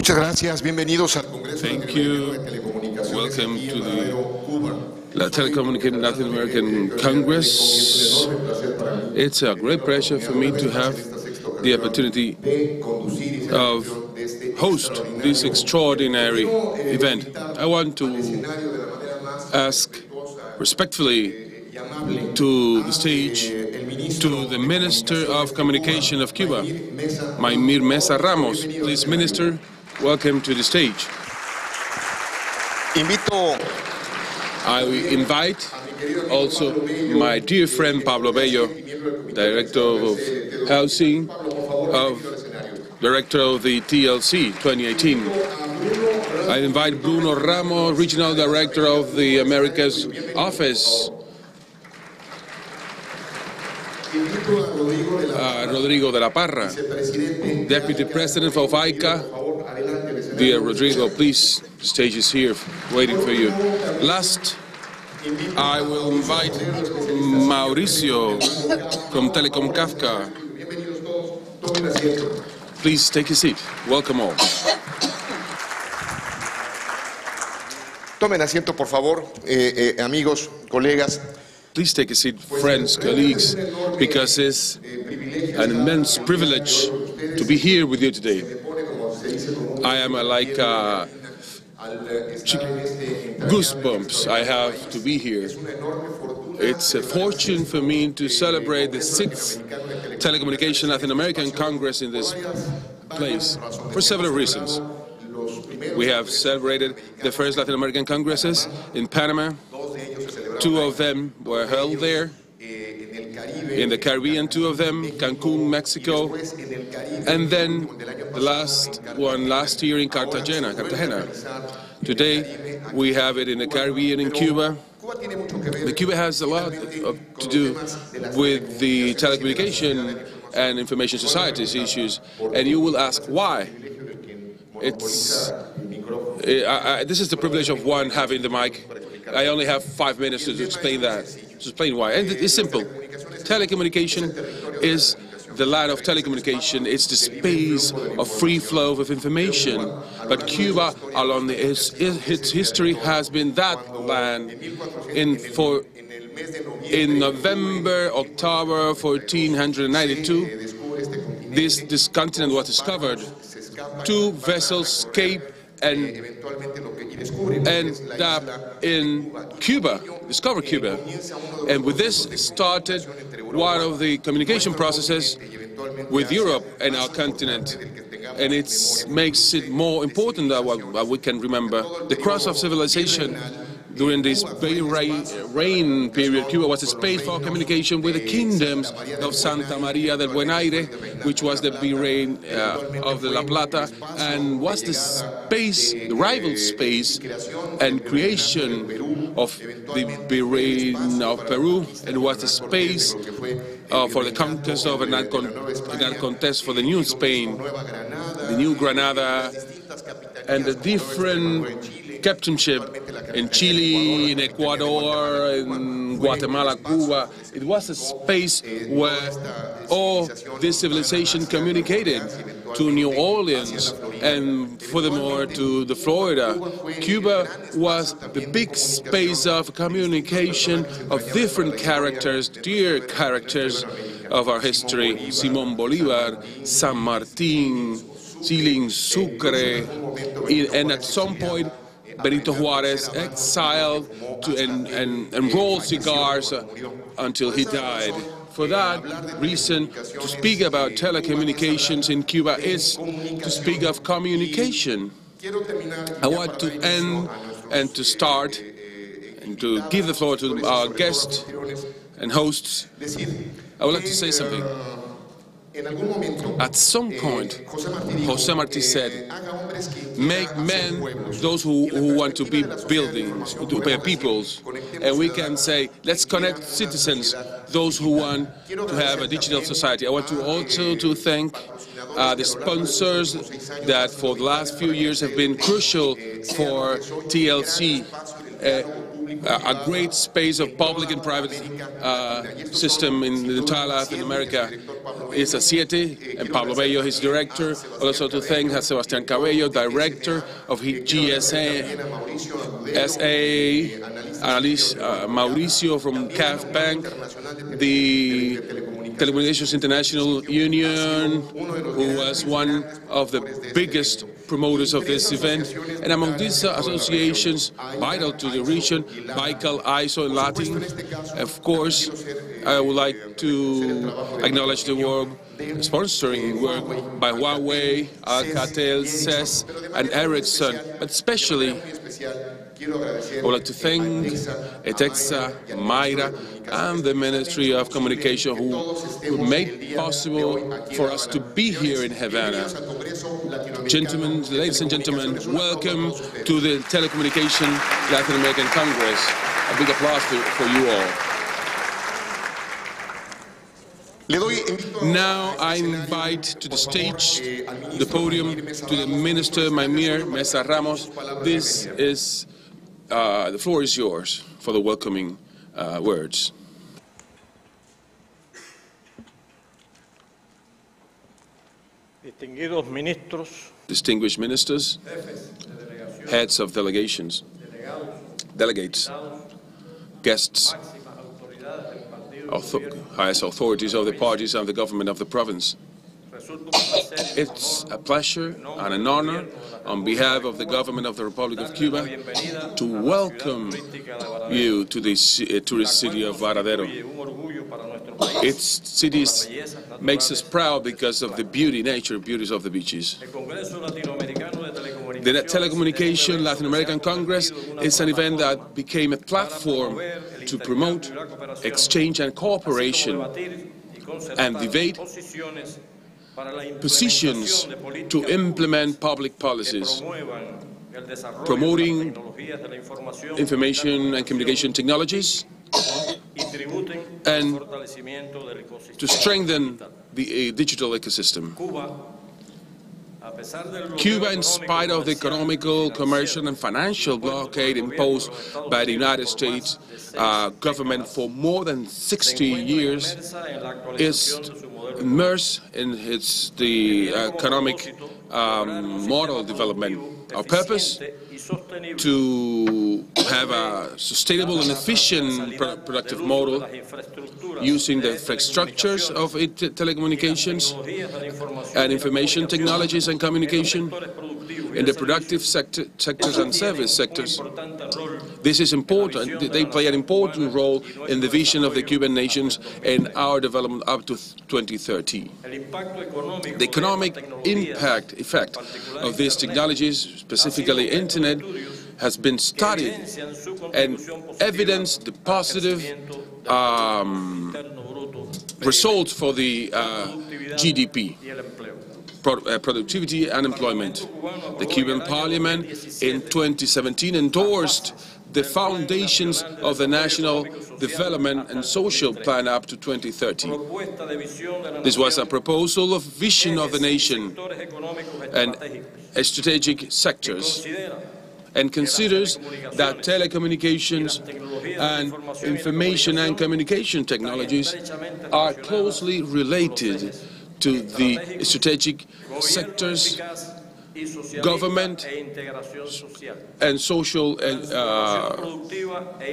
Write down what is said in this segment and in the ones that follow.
Muchas gracias. Bienvenidos al Congreso. Thank you. Welcome to the Telecommunication Latin American Congress. It's a great pleasure for me to have the opportunity of host this extraordinary event. I want to ask respectfully to the stage to the Minister of Communication of Cuba, Maymir Mesa Ramos. Please, Minister, welcome to the stage. I invite also my dear friend Pablo Bello, Director of Housing, Director of the TLC 2018. I invite Bruno Ramos, Regional Director of the Americas Office. Rodrigo de la Parra, Deputy President of ICA. Dear Rodrigo, please, the stage is here waiting for you. Last, I will invite Mauricio from Telecom Kafka. Please take a seat. Welcome all. Tomen asiento, por favor, amigos, colegas. Please take a seat, friends, colleagues, because it's an immense privilege to be here with you today. I am like goosebumps. I have to be here. It's a fortune for me to celebrate the 6th Telecommunication Latin American Congress in this place for several reasons. We have celebrated the first Latin American Congresses in Panama. 2 of them were held there. In the Caribbean, 2 of them, Cancun, Mexico, and then the last one last year in Cartagena. Today, we have it in the Caribbean in Cuba. Cuba has a lot to do with the telecommunication and information societies issues, and you will ask why. This is the privilege of one having the mic. I only have 5 minutes to explain that, to explain why. And it's simple. Telecommunication is the land of telecommunication. It's the space of free flow of information. But Cuba, along its history, has been that land. In November, October 1492, this continent was discovered. 2 vessels escaped and ended up in Cuba, discovered Cuba. And with this started one of the communication processes with Europe and our continent. And it makes it more important than what we can remember. The cross of civilization during this reign period, Cuba was a space for communication with the kingdoms of Santa Maria del Buen Aire, which was the virreign of the La Plata, and was the space, the rival space and creation of the virreign of Peru, and was the space for the conquest of an contest for the new Spain, the new Granada, and the different captainship in Chile, in Ecuador, in Guatemala, Cuba. It was a space where all this civilization communicated to New Orleans and furthermore to the Florida. Cuba was the big space of communication of different characters, dear characters of our history. Simón Bolívar, San Martín, Chile, Sucre, and at some point Benito Juarez exiled and rolled cigars until he died. For that reason, to speak about telecommunications in Cuba is to speak of communication. I want to end and to start and to give the floor to our guests and hosts. I would like to say something. At some point, José Martí said, make men those who want to be buildings, to be peoples. And we can say, let's connect citizens, those who want to have a digital society. I want to also to thank the sponsors that for the last few years have been crucial for TLC. a great space of public and private system in the entire Latin America. It's a CLT, and Pablo Bello, his director. Also to thank Sebastián Cabello, director of GSA, Mauricio from CAF Bank, the Telecommunications International Union, who was one of the biggest promoters of this event, and among these associations vital to the region, Baikal, ISO, and Latin. Of course, I would like to acknowledge the work, sponsoring work by Huawei, Alcatel, CES, and Ericsson, but especially I would like to thank ETEXA, Mayra, and the Ministry of Communication who made possible for us to be here in Havana. Gentlemen, ladies and gentlemen, welcome to the Telecommunication Latin American Congress. A big applause for you all. Now I invite to the stage, the podium, to the Minister Maimir Mesa Ramos. This is, the floor is yours for the welcoming words. Distinguished ministers, heads of delegations, delegates, guests, highest authorities of the parties and the government of the province. It's a pleasure and an honor on behalf of the government of the Republic of Cuba to welcome you to the tourist city of Varadero. Its cities makes us proud because of the beauties of the beaches. The Telecommunication Latin American Congress is an event that became a platform to promote exchange and cooperation and debate positions to implement public policies, promoting information and communication technologies, and to strengthen the digital ecosystem. Cuba, in spite of the economical, commercial, and financial blockade imposed by the United States government for more than 60 years, is immersed in the economic model development. Our purpose? To have a sustainable and efficient productive model using the infrastructures of telecommunications and information technologies and communication in the productive sectors and service sectors. This is important. They play an important role in the vision of the Cuban nations and our development up to 2030. The economic effect of these technologies, specifically Internet, has been studied and evidenced the positive results for the GDP, productivity and employment. The Cuban Parliament in 2017 endorsed the foundations of the National Development and Social Plan up to 2030. This was a proposal of vision of the nation and strategic sectors, and considers that telecommunications and information and communication technologies are closely related to the strategic sectors, government and social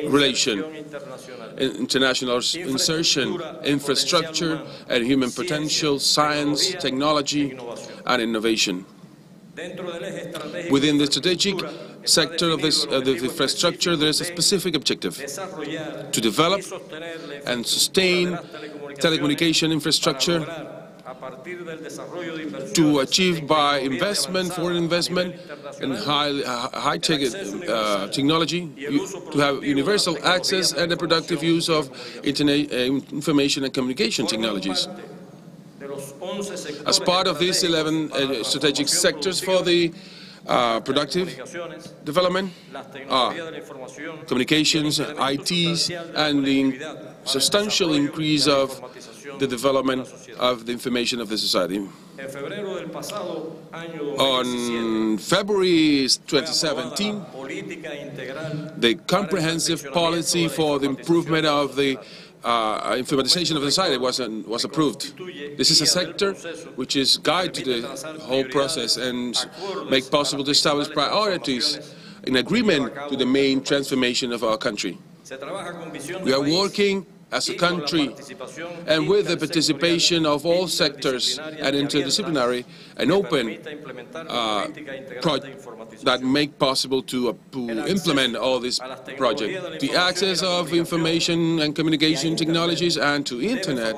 relation, international insertion, infrastructure and human potential, science, technology and innovation. Within the strategic sector of the infrastructure, there is a specific objective: to develop and sustain telecommunication infrastructure, to achieve by investment, foreign investment, and high-tech technology, to have universal access and the productive use of internet, information and communication technologies. As part of these 11 strategic sectors for the productive development, communications, ITs, and the substantial increase of the development of the information of the society. On February 2017, the comprehensive policy for the improvement of the informatization of the society was approved. This is a sector which is guide to the whole process and make possible to establish priorities in agreement to the main transformation of our country. We are working as a country, and with the participation of all sectors and interdisciplinary and open projects that make possible to implement all this project. The access of information and communication technologies and to internet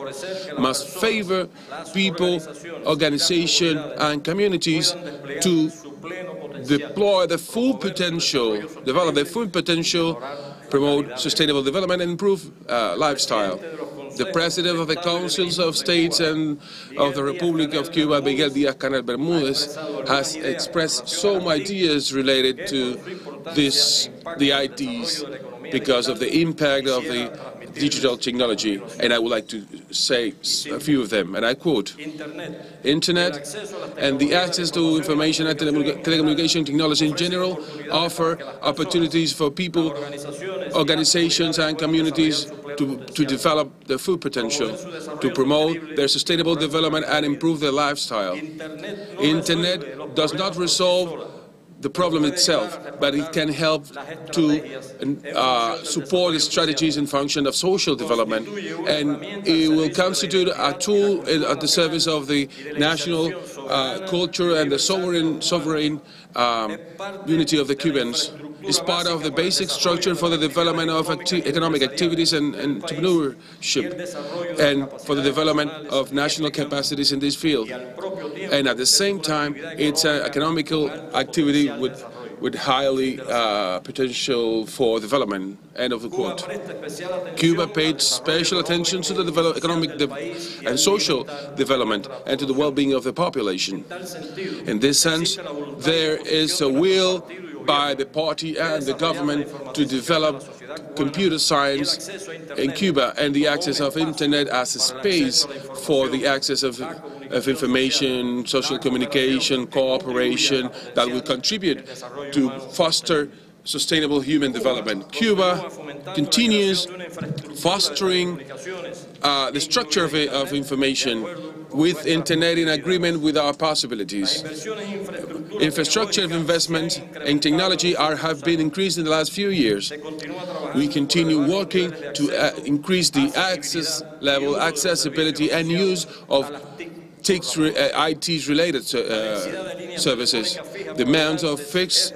must favor people, organizations and communities to deploy the full potential, develop their full potential, promote sustainable development and improve lifestyle. The President of the Councils of States and of the Republic of Cuba, Miguel Díaz-Canel Bermúdez, has expressed some ideas related to the ITs because of the impact of the digital technology, and I would like to say a few of them, and I quote: Internet and the access to information and telecommunication technology in general offer opportunities for people, organizations and communities to develop their full potential, to promote their sustainable development and improve their lifestyle. Internet does not resolve the problem itself, but it can help to support the strategies and function of social development, and it will constitute a tool at the service of the national culture and the sovereign unity of the Cubans. It's part of the basic structure for the development of economic activities and entrepreneurship, and for the development of national capacities in this field. And at the same time, it's an economical activity with highly potential for development. End of the quote. Cuba paid special attention to the economic and social development and to the well-being of the population. In this sense, there is a will by the party and the government to develop computer science in Cuba and the access of internet as a space for the access of information, social communication, cooperation that will contribute to foster sustainable human development. Cuba continues fostering the structure of information with internet in agreement with our possibilities. Infrastructure investment in technology have been increased in the last few years. We continue working to increase the access level, accessibility and use of IT-related services. The amount of fixed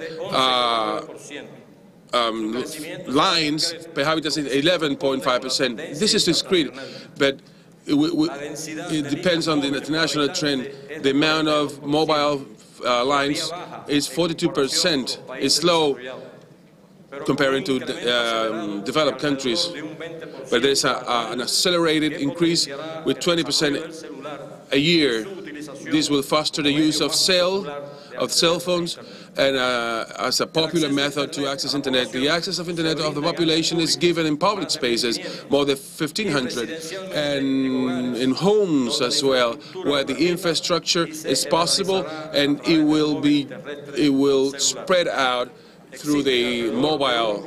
lines per habitant is 11.5%. This is discrete, but it depends on the international trend. The amount of mobile lines is 42%. It's low comparing to developed countries, but there's an accelerated increase with 20% a year. This will foster the use of cell phones and as a popular method to access internet. The access of internet of the population is given in public spaces, more than 1,500, and in homes as well, where the infrastructure is possible, and it will spread out through the mobile.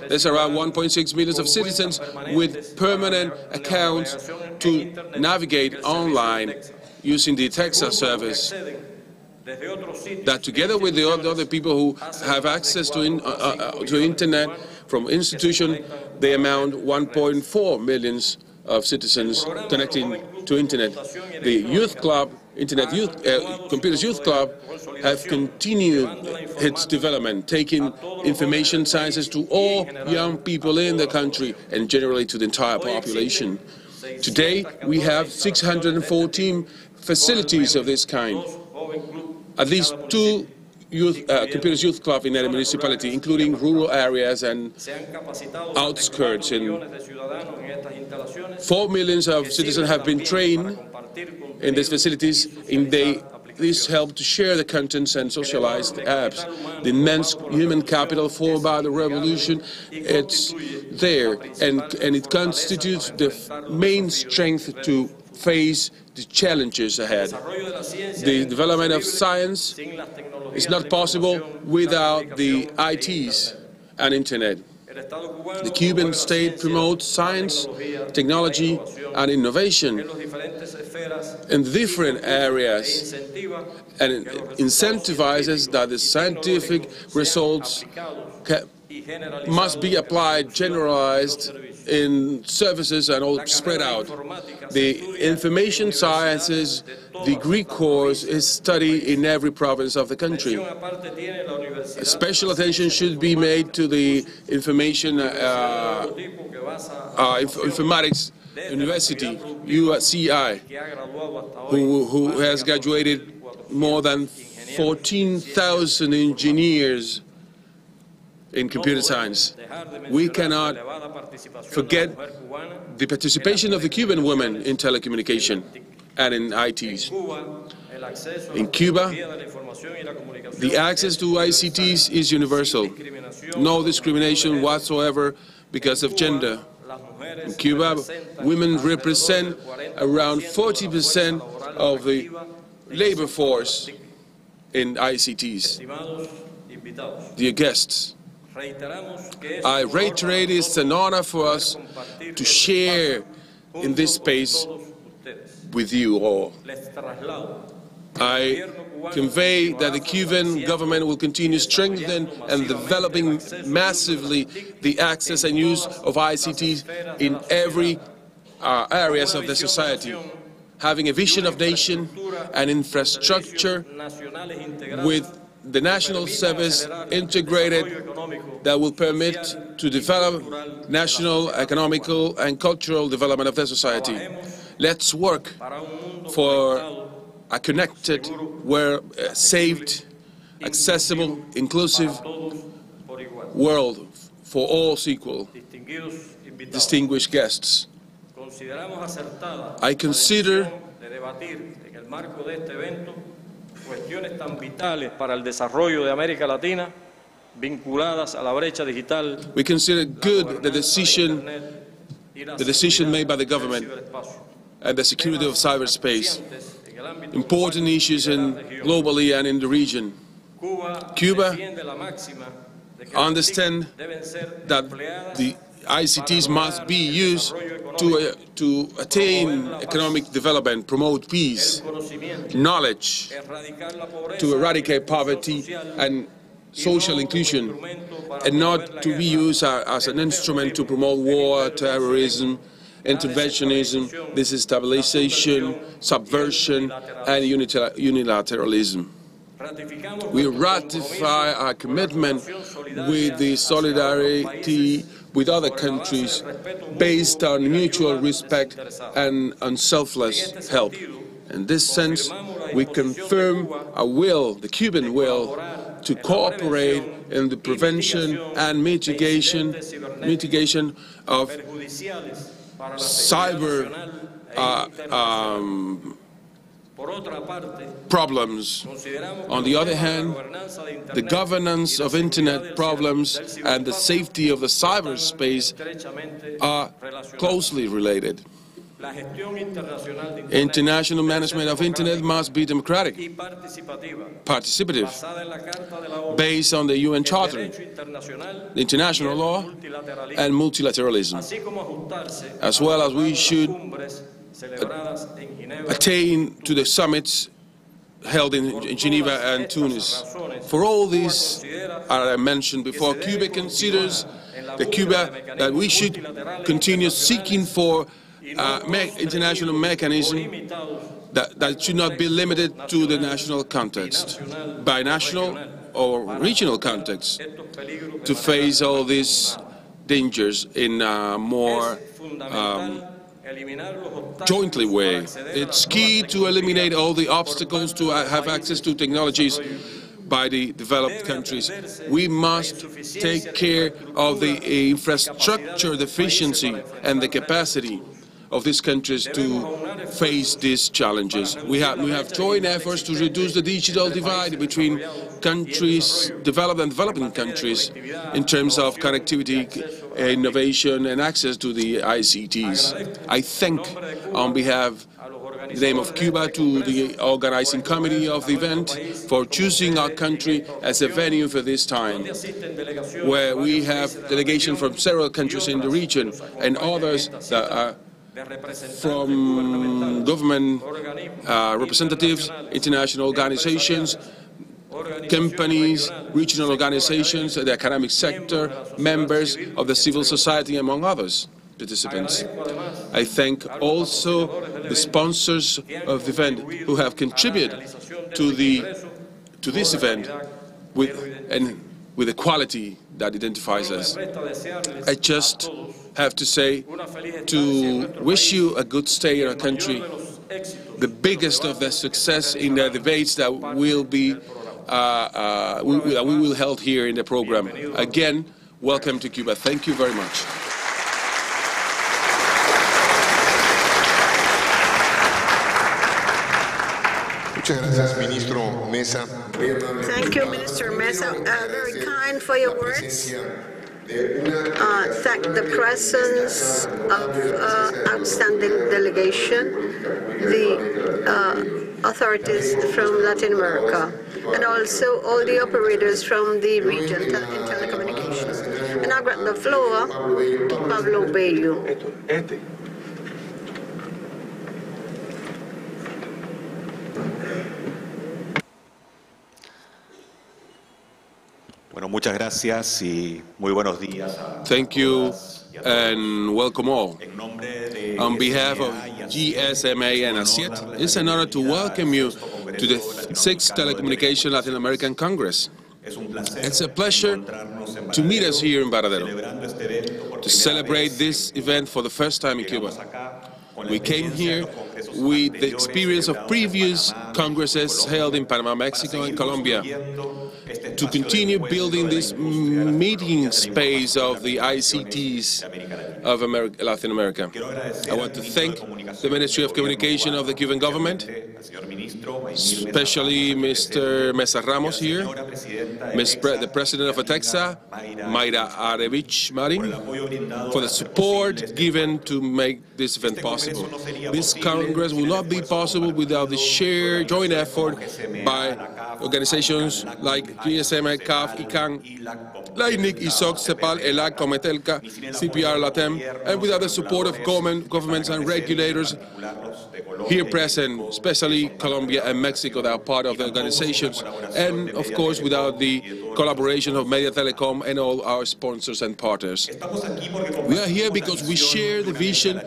There's around 1.6 million of citizens with permanent accounts to navigate online using the Texas service. That together with the other people who have access to internet from institutions, they amount 1.4 million of citizens connecting to internet. The youth club, Computers Youth Club, have continued its development, taking information sciences to all young people in the country and generally to the entire population. Today, we have 614 facilities of this kind. At least 2 Computers Youth Club in any municipality, including rural areas and outskirts. 4 million of citizens have been trained in these facilities, and they this help to share the contents and socialize the apps. The immense human capital formed by the revolution, it's there, and it constitutes the main strength to face the challenges ahead. The development of science is not possible without the ITs and Internet. The Cuban state promotes science, technology, and innovation in different areas and incentivizes that the scientific results must be applied, generalized in services and all spread out. The information sciences degree course is studied in every province of the country. Special attention should be made to the information informatics university, UCI, who has graduated more than 14,000 engineers in computer science. We cannot forget the participation of the Cuban women in telecommunication and in ITs. In Cuba, the access to ICTs is universal. No discrimination whatsoever because of gender. In Cuba, women represent around 40% of the labor force in ICTs. Dear guests, I reiterate it's an honor for us to share in this space with you all. I convey that the Cuban government will continue strengthening and developing massively the access and use of ICTs in every areas of the society, having a vision of nation and infrastructure with the national service integrated that will permit to develop national, economical, and cultural development of the society. Let's work for a connected, safe, accessible, inclusive world for all equal. Distinguished guests, I consider cuestiones tan vitales para el desarrollo de América Latina vinculadas a la brecha digital. We consider good the decision made by the government and the security of cyberspace, important issues globally and in the region. Cuba understands that the ICTs must be used to attain economic development, promote peace, knowledge, to eradicate poverty and social inclusion, and not to be used as an instrument to promote war, terrorism, interventionism, destabilization, subversion, and unilateralism. We ratify our commitment with the solidarity with other countries based on mutual respect and unselfless help. In this sense, we confirm our will, the Cuban will, to cooperate in the prevention and mitigation of cyber problems. On the other hand, the governance of Internet problems and the safety of the cyberspace are closely related. International management of Internet must be democratic, participative, based on the UN Charter, the international law, and multilateralism, as well as we should attain to the summits held in Geneva and Tunis. For all these, as I mentioned before, Cuba considers that we should continue seeking for international mechanism that should not be limited to the national context, binational or regional context, to face all these dangers in a more jointly way. It's key to eliminate all the obstacles to have access to technologies by the developed countries. We must take care of the infrastructure deficiency and the capacity of these countries to face these challenges. We have joint efforts to reduce the digital divide between countries, developed and developing countries, in terms of connectivity, innovation, and access to the ICTs. I thank, on behalf in the name of Cuba, to the organizing committee of the event for choosing our country as a venue for this time, where we have delegations from several countries in the region and others that are from government representatives, international organizations, companies, regional organizations, the academic sector, members of the civil society, among others participants. I thank also the sponsors of the event who have contributed to this event with the quality that identifies us. I just have to say, to wish you a good stay in our country, the biggest of the success in the debates that will be we will held here in the program. Again, welcome to Cuba. Thank you very much. Thank you, Minister Mesa. Very kind for your words. Thank the presence of outstanding delegation, the authorities from Latin America, and also all the operators from the region in telecommunications. And I grant the floor to Pablo Bello. Bueno, muchas gracias y muy buenos días. Thank you and welcome all. On behalf of GSMA and ASIET, it's an honor to welcome you to the 6th Telecommunication Latin American Congress. It's a pleasure to meet us here in Varadero to celebrate this event for the first time in Cuba. We came here with the experience of previous congresses held in Panama, Mexico, and Colombia to continue building this meeting space of the ICTs of Latin America. I want to thank the Ministry of Communication of the Cuban government, especially Mr. Mesa Ramos here, the President of ATEXA, Mayra Arevich Marin, for the support given to make this event possible. This Congress will not be possible without the shared joint effort by organizations like GSM, CAF, ICANN, LAINIC, ISOC, CEPAL, ELAC, Cometelca, CPR, LATEM, and without the support of governments and regulators here present, especially Colombia and Mexico, that are part of the organizations, and of course without the collaboration of Media Telecom and all our sponsors and partners. We are here because we share the vision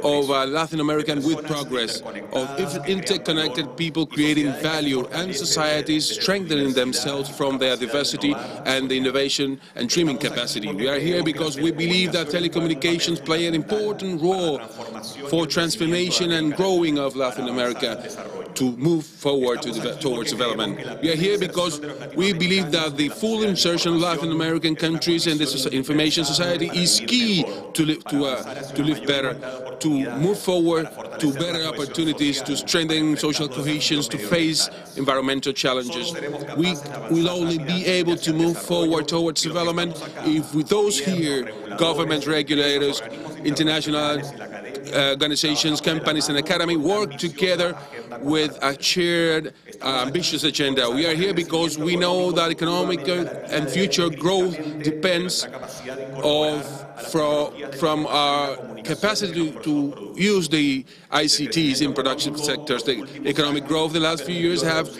of Latin American with progress, of interconnected people creating value and societies strengthening themselves from their diversity and the innovation and dreaming capacity. We are here because we believe that telecommunications play an important role for transformation and growing of Latin America to move forward towards development. We are here because we believe that the full insertion of Latin American countries in the information society is key to live better, to move forward to better opportunities, to strengthen social cohesion, to face environmental challenges. We will only be able to move forward towards development if with those here, government regulators, international organizations, companies, and academy work together with a shared ambitious agenda. We are here because we know that economic and future growth depends from our capacity to use the ICTs in production sectors. The economic growth in the last few years have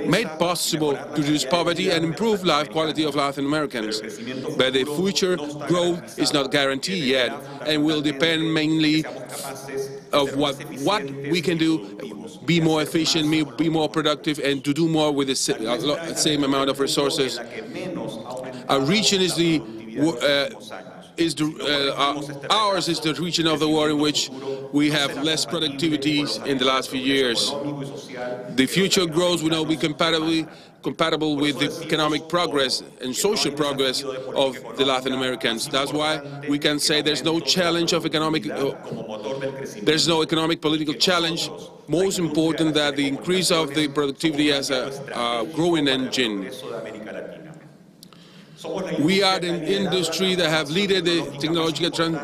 made possible to reduce poverty and improve life quality of Latin Americans. But the future growth is not guaranteed yet and will depend mainly of what we can do, be more efficient, be more productive, and to do more with the same amount of resources. Our region is ours is the region of the world in which we have less productivity in the last few years. The future growth will not be compatible with the economic progress and social progress of the Latin Americans. That's why we can say there's no challenge of there's no economic political challenge most important than the increase of the productivity as a growing engine. We are an industry that have led the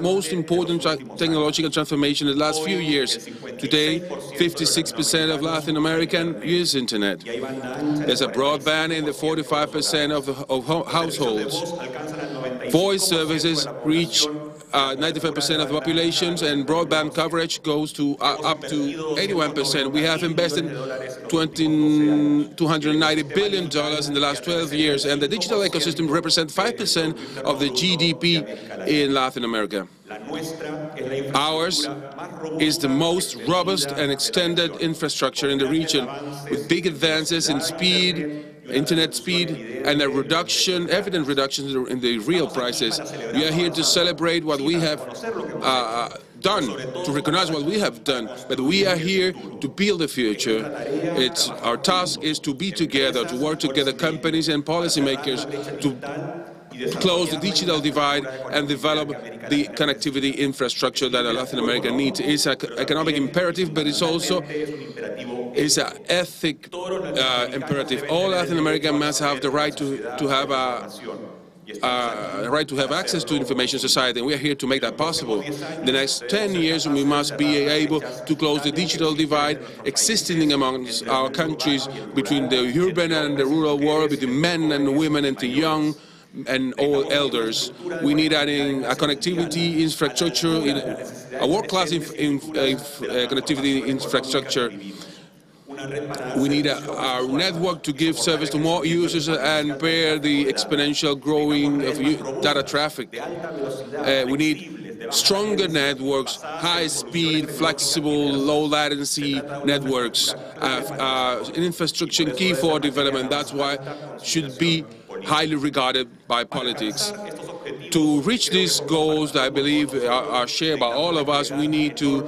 most important technological transformation in the last few years. Today, 56% of Latin Americans use internet. There's a broadband in the 45% of households. Voice services reach 95% of the populations, and broadband coverage goes to up to 81%. We have invested $290 billion in the last 12 years, and the digital ecosystem represents 5% of the GDP in Latin America. Ours is the most robust and extended infrastructure in the region, with big advances in speed, internet speed, and a evident reduction in the real prices. We are here to celebrate what we have done, to recognize what we have done, but we are here to build the future. Our task is to be together, to work together, companies and policymakers, to close the digital divide and develop the connectivity infrastructure that Latin America needs. It's an economic imperative, but it's also an ethic imperative. All Latin America must have the right to have access to information society, and we are here to make that possible. In the next 10 years, we must be able to close the digital divide existing amongst our countries between the urban and the rural world, between men and women and the young and all elders. We need a connectivity infrastructure, a world-class connectivity infrastructure. We need our network to give service to more users and bear the exponential growing of data traffic. We need stronger networks, high-speed, flexible, low-latency networks, an infrastructure key for development. That's why it should be highly regarded by politics. To reach these goals that I believe are shared by all of us, we need to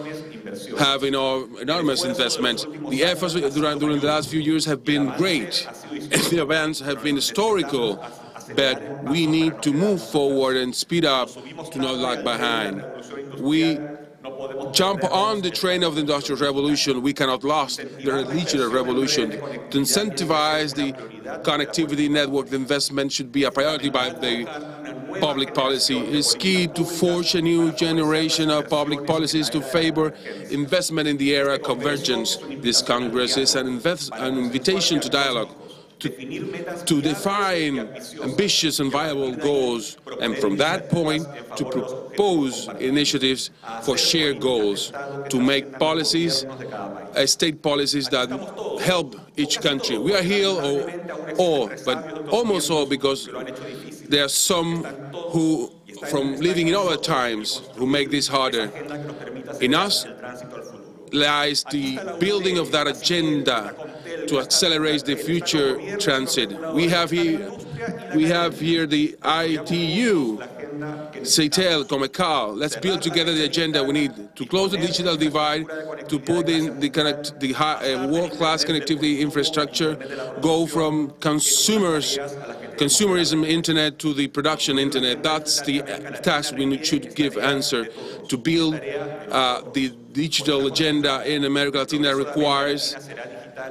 have enormous investment. The efforts during the last few years have been great. The events have been historical, but we need to move forward and speed up to not lag behind. We jump on the train of the Industrial Revolution. We cannot lose the digital revolution. To incentivize the connectivity network, the investment should be a priority by the public policy. It is key to forge a new generation of public policies to favor investment in the era of convergence. This Congress is an invitation to dialogue, to define ambitious and viable goals, and from that point to propose initiatives for shared goals, to make policies, state policies that help each country. We are here, but almost all, because there are some who, from living in other times, who make this harder. In us lies the building of that agenda to accelerate the future transit. We have here the ITU, CETEL, COMECAL. Let's build together the agenda we need to close the digital divide, to put in the world-class connectivity infrastructure, go from consumerism internet to the production internet. That's the task we should give answer. To build the digital agenda in America Latina requires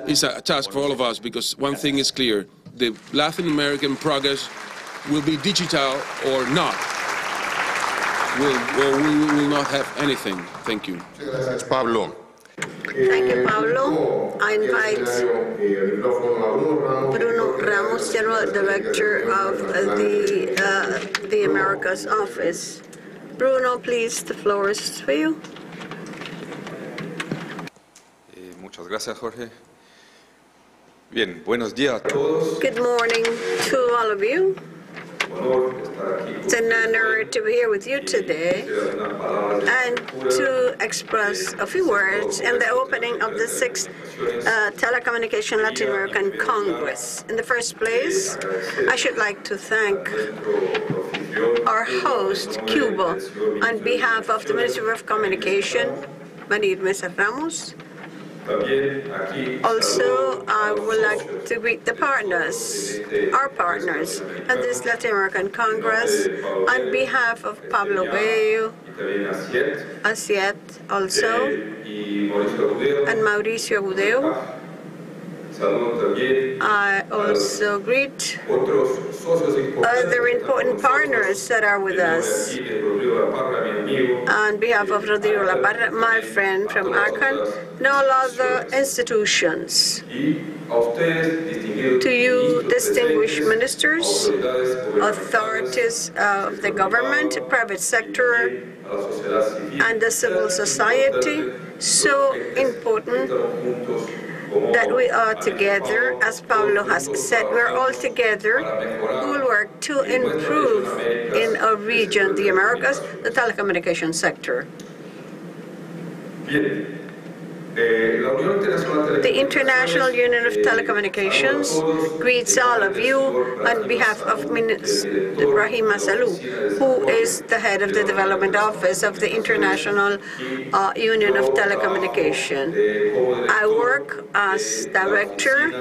is a task for all of us, because one thing is clear: the Latin American progress will be digital or not. We will not have anything. Thank you. Pablo. Thank you, Pablo. I invite Bruno Ramos, General Director of the Americas Office. Bruno, please, the floor is for you. Muchas gracias, Jorge. Bien, buenos días a todos. Good morning to all of you. It's an honor to be here with you today and to express a few words in the opening of the 6th Telecommunication Latin American Congress. In the first place, I should like to thank our host, Cuba, on behalf of the Ministry of Communication, María Mesa Ramos. Also, I would like to greet the partners, our partners, and this Latin American Congress, on behalf of Pablo Bello, Asiet also, and Mauricio Agudelo. I also greet other important partners that are with us. On behalf of Rodrigo La Parra, my friend from ACAN, and all other institutions. To you, distinguished ministers, authorities of the government, private sector, and the civil society, so important that we are together. As Pablo has said, we're all together. We will work to improve in our region, the Americas, the telecommunications sector. The International Union of Telecommunications greets all of you on behalf of Minister Ibrahim Masalou, who is the head of the Development Office of the International Union of Telecommunication. I work as director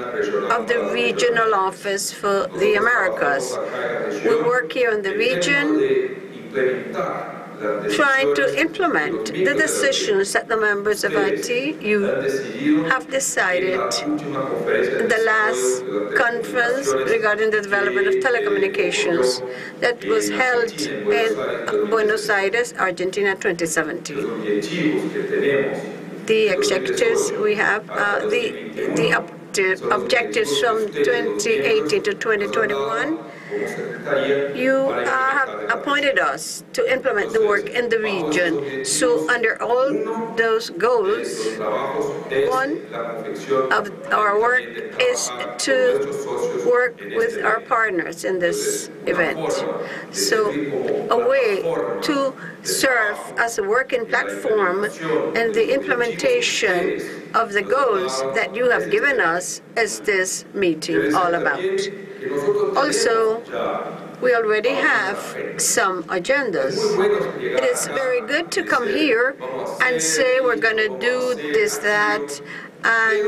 of the Regional Office for the Americas. We work here in the region trying to implement the decisions that the members of ITU have decided in the last conference regarding the development of telecommunications that was held in Buenos Aires, Argentina, 2017. The executives we have, the objectives from 2018 to 2021, you have appointed us to implement the work in the region. So under all those goals, one of our work is to work with our partners in this event. So a way to serve as a working platform in the implementation of the goals that you have given us is this meeting all about. Also, we already have some agendas. It is very good to come here and say we're going to do this, that, and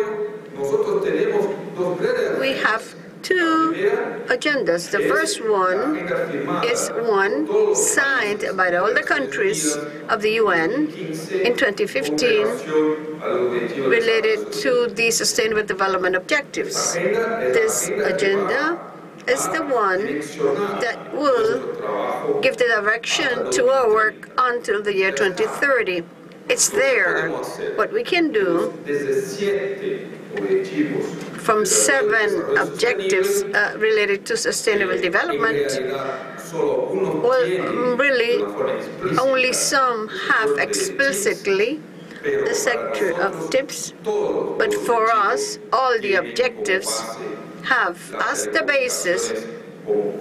we have two agendas. The first one is one signed by all the countries of the UN in 2015 related to the Sustainable Development Objectives. This agenda is the one that will give the direction to our work until the year 2030. It's there. What we can do from 7 objectives related to sustainable development, well, really, only some have explicitly the sector of tips, but for us, all the objectives have as the basis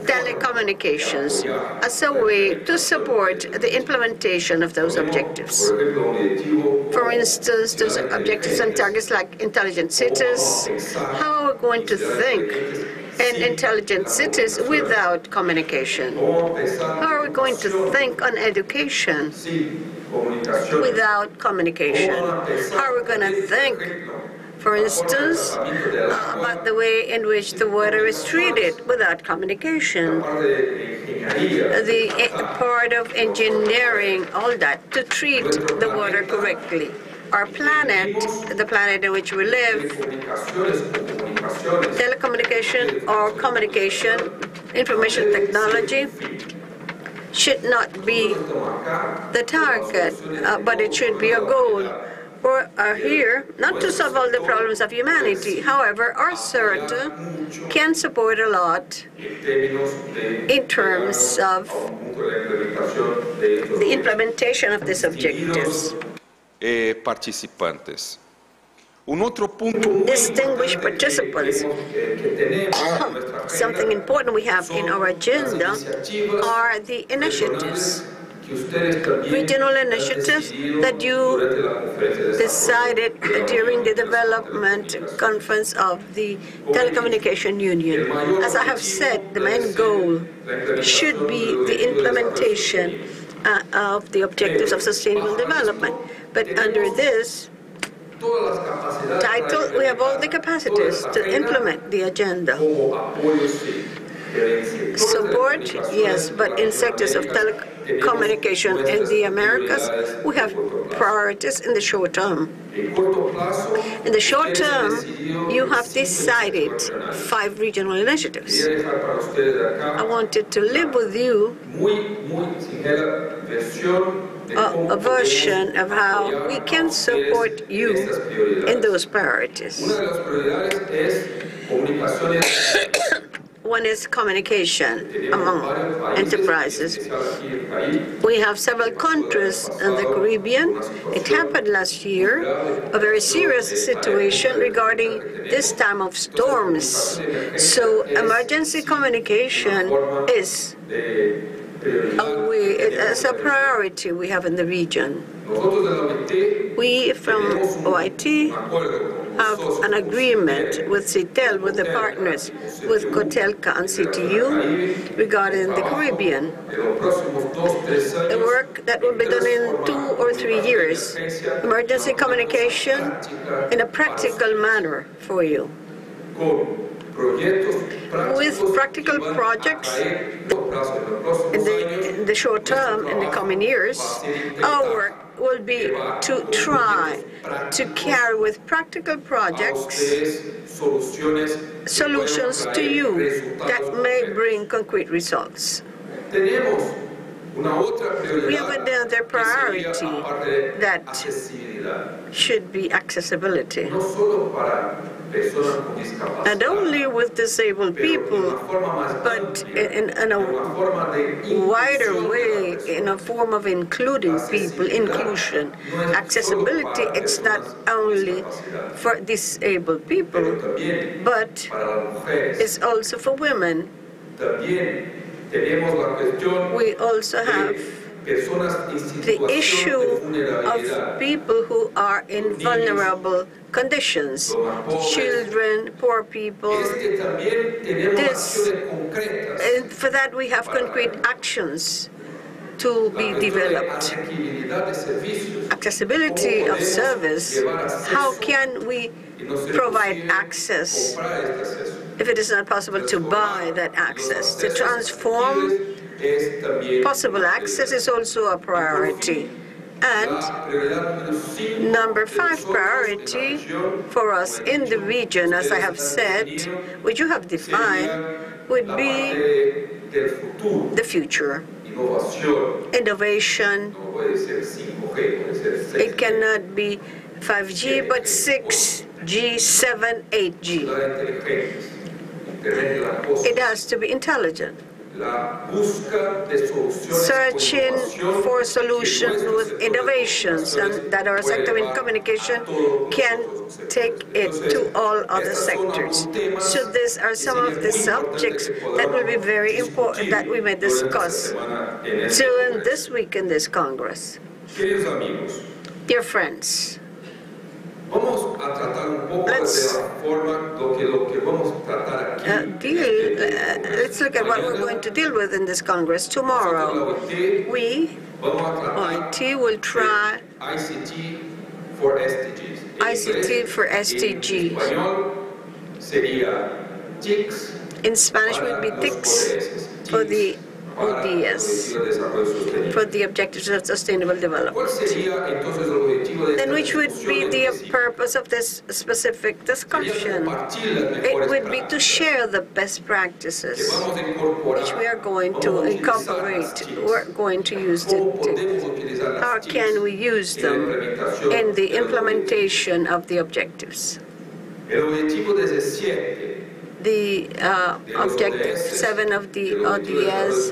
telecommunications as a way to support the implementation of those objectives. For instance, those objectives and targets like intelligent cities. How are we going to think in intelligent cities without communication? How are we going to think on education without communication? How are we going to think, for instance, about the way in which the water is treated without communication? The part of engineering, all that, to treat the water correctly. Our planet, the planet in which we live, telecommunication or communication, information technology, should not be the target, but it should be a goal. We are here not to solve all the problems of humanity. However, our CERT can support a lot in terms of the implementation of these objectives. Participantes. Distinguished participants, something important we have in our agenda are the initiatives regional initiatives that you decided during the development conference of the Telecommunication Union. As I have said, the main goal should be the implementation of the objectives of sustainable development. But under this title, we have all the capacities to implement the agenda. Support, yes, but in sectors of telecommunication in the Americas, we have priorities in the short term. In the short term, you have decided 5 regional initiatives. I wanted to leave with you a version of how we can support you in those priorities. One is communication among enterprises. We have several countries in the Caribbean. It happened last year, a very serious situation regarding this time of storms. So emergency communication is it's a priority we have in the region. We from OIT have an agreement with CITEL, with the partners, with COTELCA and CTU regarding the Caribbean. The work that will be done in 2 or 3 years. Emergency communication in a practical manner for you. With practical projects in the short term, in the coming years, our work will be to try to carry with practical projects solutions to you that may bring concrete results. We have another priority that should be accessibility. Not only with disabled people, but in a wider way, in a form of including people, inclusion. Accessibility, it's not only for disabled people, but it's also for women. We also have the issue of people who are in vulnerable conditions, children, poor people. For that we have concrete actions to be developed. Accessibility of service, how can we provide access if it is not possible to buy that access? To transform possible access is also a priority. And number 5 priority for us in the region, as I have said, which you have defined, would be the future. Innovation. It cannot be 5G, but 6G, 7, 8G. It has to be intelligent. Searching for solutions with innovations, and that our sector in communication can take it to all other sectors. So these are some of the subjects that will be very important that we may discuss during this week in this Congress. Dear friends, let's look at what we're going to deal with in this Congress tomorrow. We, OIT, will try ICT for SDGs. In Spanish, it would be TICS for the ODS, for the objectives of sustainable development. Then which would be the purpose of this specific discussion? It would be to share the best practices, which we are going to incorporate, we're going to use it. How can we use them in the implementation of the objectives? The objective 7 of the ODS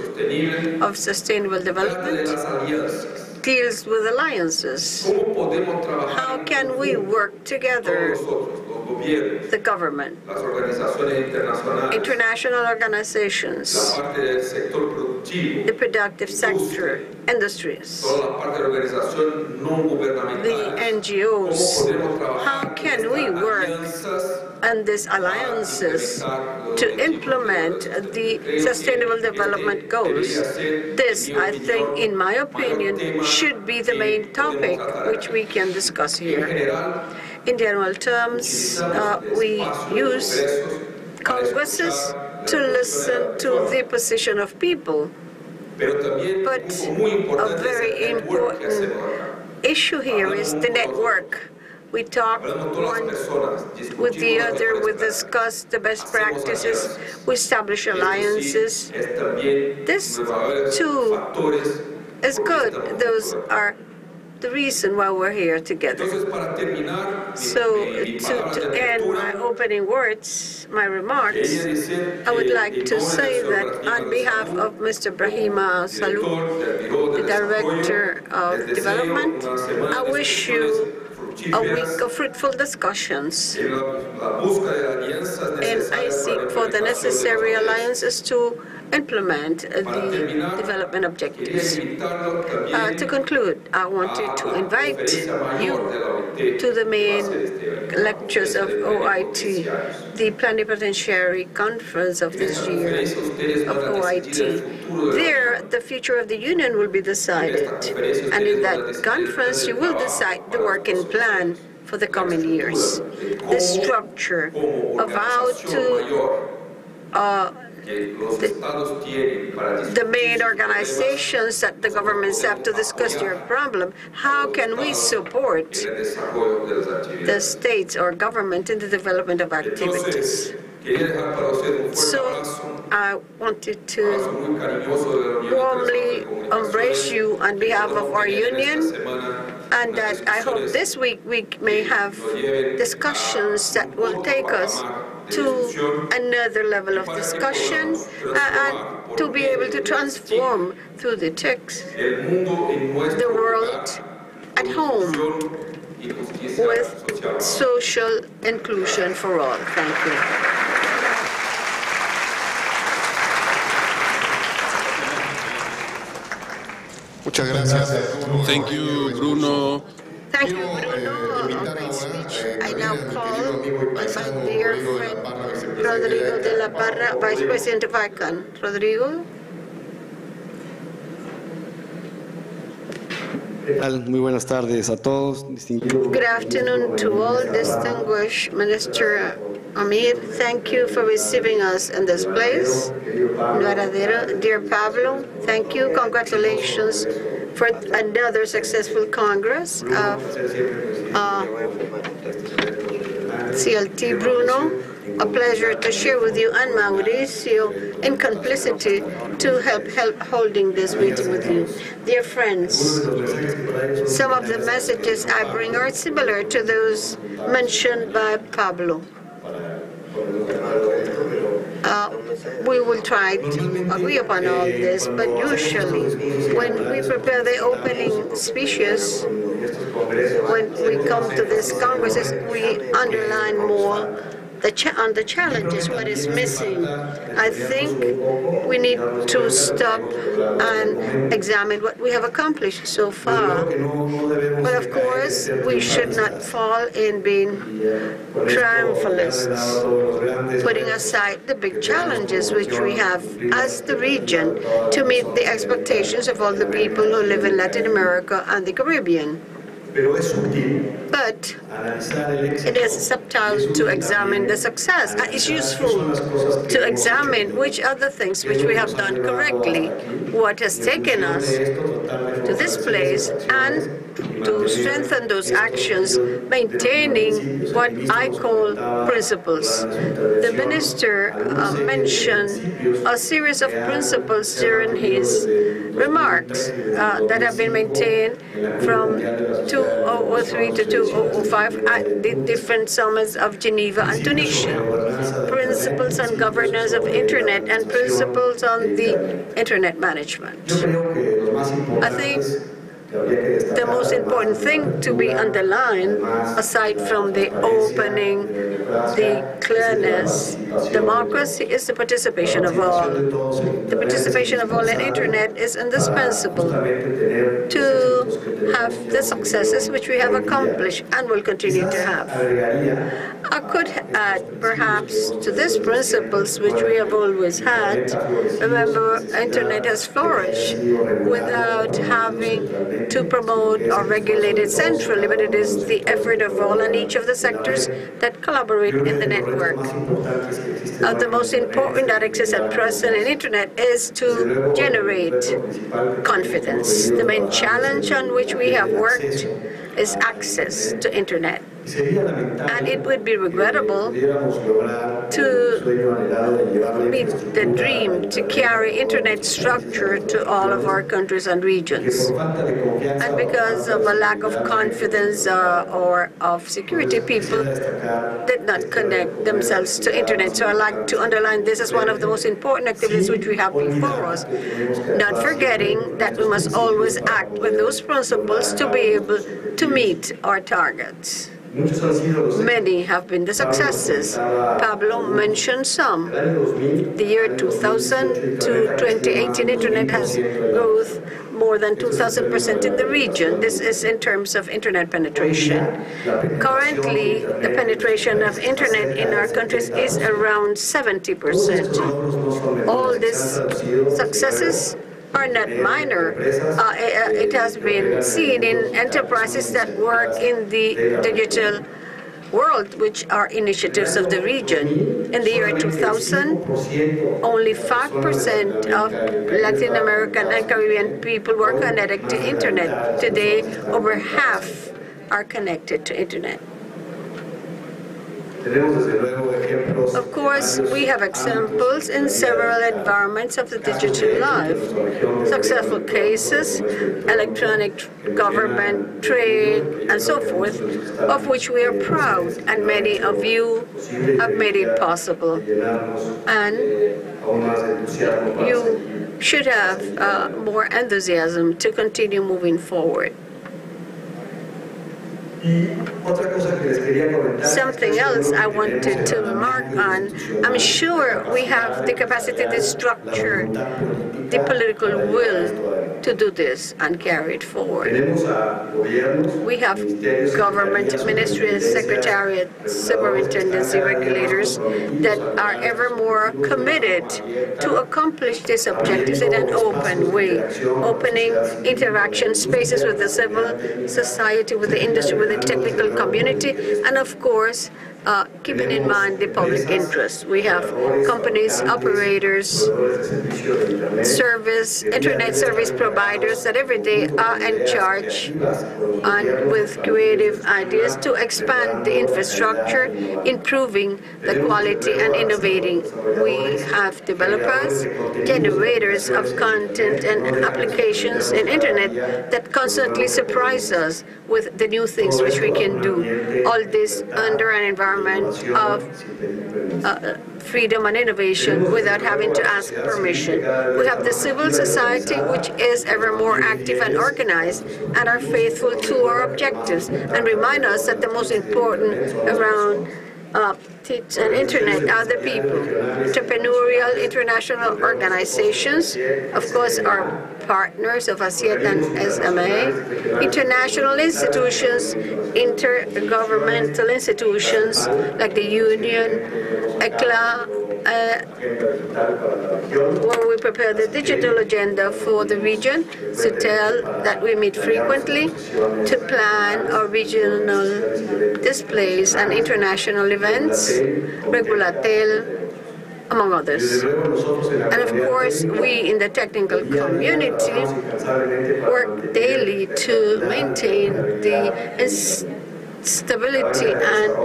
of sustainable development deals with alliances. How can we work together, the government, international organizations, the productive sector, industries, the NGOs. How can we work on these alliances to implement the Sustainable Development Goals? This, I think, in my opinion, should be the main topic which we can discuss here. In general terms, we use congresses to listen to the position of people. But a very important issue here is the network. We talk one with the other, we discuss the best practices, we establish alliances. This too is good. Those are the reason why we're here together. So to end my opening words, my remarks, I would like to say that on behalf of Mr. Brahima Salou, the Director of Development, I wish you a week of fruitful discussions, and I seek for the necessary alliances to implement the development objectives. To conclude, I wanted to invite you to the main lectures of OIT, the Plenipotentiary Conference of this year of OIT. There, the future of the Union will be decided, and in that conference, you will decide the working plan for the coming years, the structure of how to the main organizations that the governments have to discuss their problem. How can we support the states or government in the development of activities? So I wanted to warmly embrace you on behalf of our union, and that I hope this week we may have discussions that will take us to another level of discussion and to be able to transform through the text the world at home with social inclusion for all. Thank you. Muchas gracias. Thank you, Bruno. Thank you, Bruno. I now call on my dear friend Rodrigo de la Parra, Vice President of ICANN. Rodrigo. Muy buenas tardes a todos. Good afternoon to all. Distinguished Minister Amir, thank you for receiving us in this place. Dear Pablo, thank you. Congratulations for another successful Congress of CLT. Bruno, a pleasure to share with you, and Mauricio in complicity to help holding this meeting with you. Dear friends, some of the messages I bring are similar to those mentioned by Pablo. We will try to agree upon all this, but usually when we prepare the opening speeches, when we come to these congresses, we underline more on the challenges, what is missing. I think we need to stop and examine what we have accomplished so far. But of course, we should not fall in being triumphalists, putting aside the big challenges which we have as the region to meet the expectations of all the people who live in Latin America and the Caribbean. But it is subtle to examine the success. It's useful to examine which are the things which we have done correctly, what has taken us to this place, and to strengthen those actions, maintaining what I call principles. The minister mentioned a series of principles during his remarks that have been maintained from 2003 to 2005 at the different summits of Geneva and Tunisia. Principles on governance of Internet and principles on the Internet management. I think The most important thing to be underlined, aside from the opening, the clearness, democracy is the participation of all. The participation of all in Internet is indispensable to have the successes which we have accomplished and will continue to have. I could add perhaps to these principles which we have always had. Remember, Internet has flourished without having to promote or regulate it centrally, but it is the effort of all and each of the sectors that collaborate in the network. The most important that exists at present in Internet is to generate confidence. The main challenge on which we have worked is access to Internet. And it would be regrettable to meet the dream to carry Internet structure to all of our countries and regions. And because of a lack of confidence or of security, people did not connect themselves to Internet. So I'd like to underline this as one of the most important activities which we have before us, not forgetting that we must always act with those principles to be able to meet our targets. Many have been the successes. Pablo mentioned some. The year 2000 to 2018, Internet has growth more than 2,000% in the region. This is in terms of Internet penetration. Currently, the penetration of Internet in our countries is around 70%. All these successes are not minor. It has been seen in enterprises that work in the digital world, which are initiatives of the region. In the year 2000, only 5% of Latin American and Caribbean people were connected to Internet. Today, over half are connected to Internet. Of course, we have examples in several environments of the digital life. Successful cases, electronic government, trade, and so forth, of which we are proud, and many of you have made it possible. And you should have more enthusiasm to continue moving forward. Something else I wanted to remark on, I'm sure we have the capacity, the structure, the political will to do this and carry it forward. We have government, ministries, secretariats, superintendency, regulators that are ever more committed to accomplish these objectives in an open way, opening interaction spaces with the civil society, with the industry, with the technical community, and of course, keeping in mind the public interest. We have companies, operators, internet service providers that every day are in charge and with creative ideas to expand the infrastructure, improving the quality and innovating. We have developers, generators of content and applications in Internet that constantly surprise us with the new things which we can do. All this under an environment of freedom and innovation without having to ask permission. We have the civil society, which is ever more active and organized and are faithful to our objectives and remind us that the most important around teach and Internet are the people. Entrepreneurial international organizations, of course, are partners of ASEAN and SMA. International institutions, intergovernmental institutions like the Union, ECLA, where we prepare the digital agenda for the region, CETEL, that we meet frequently to plan our regional displays and international events, Regulatel, among others. And of course, we in the technical community work daily to maintain the stability and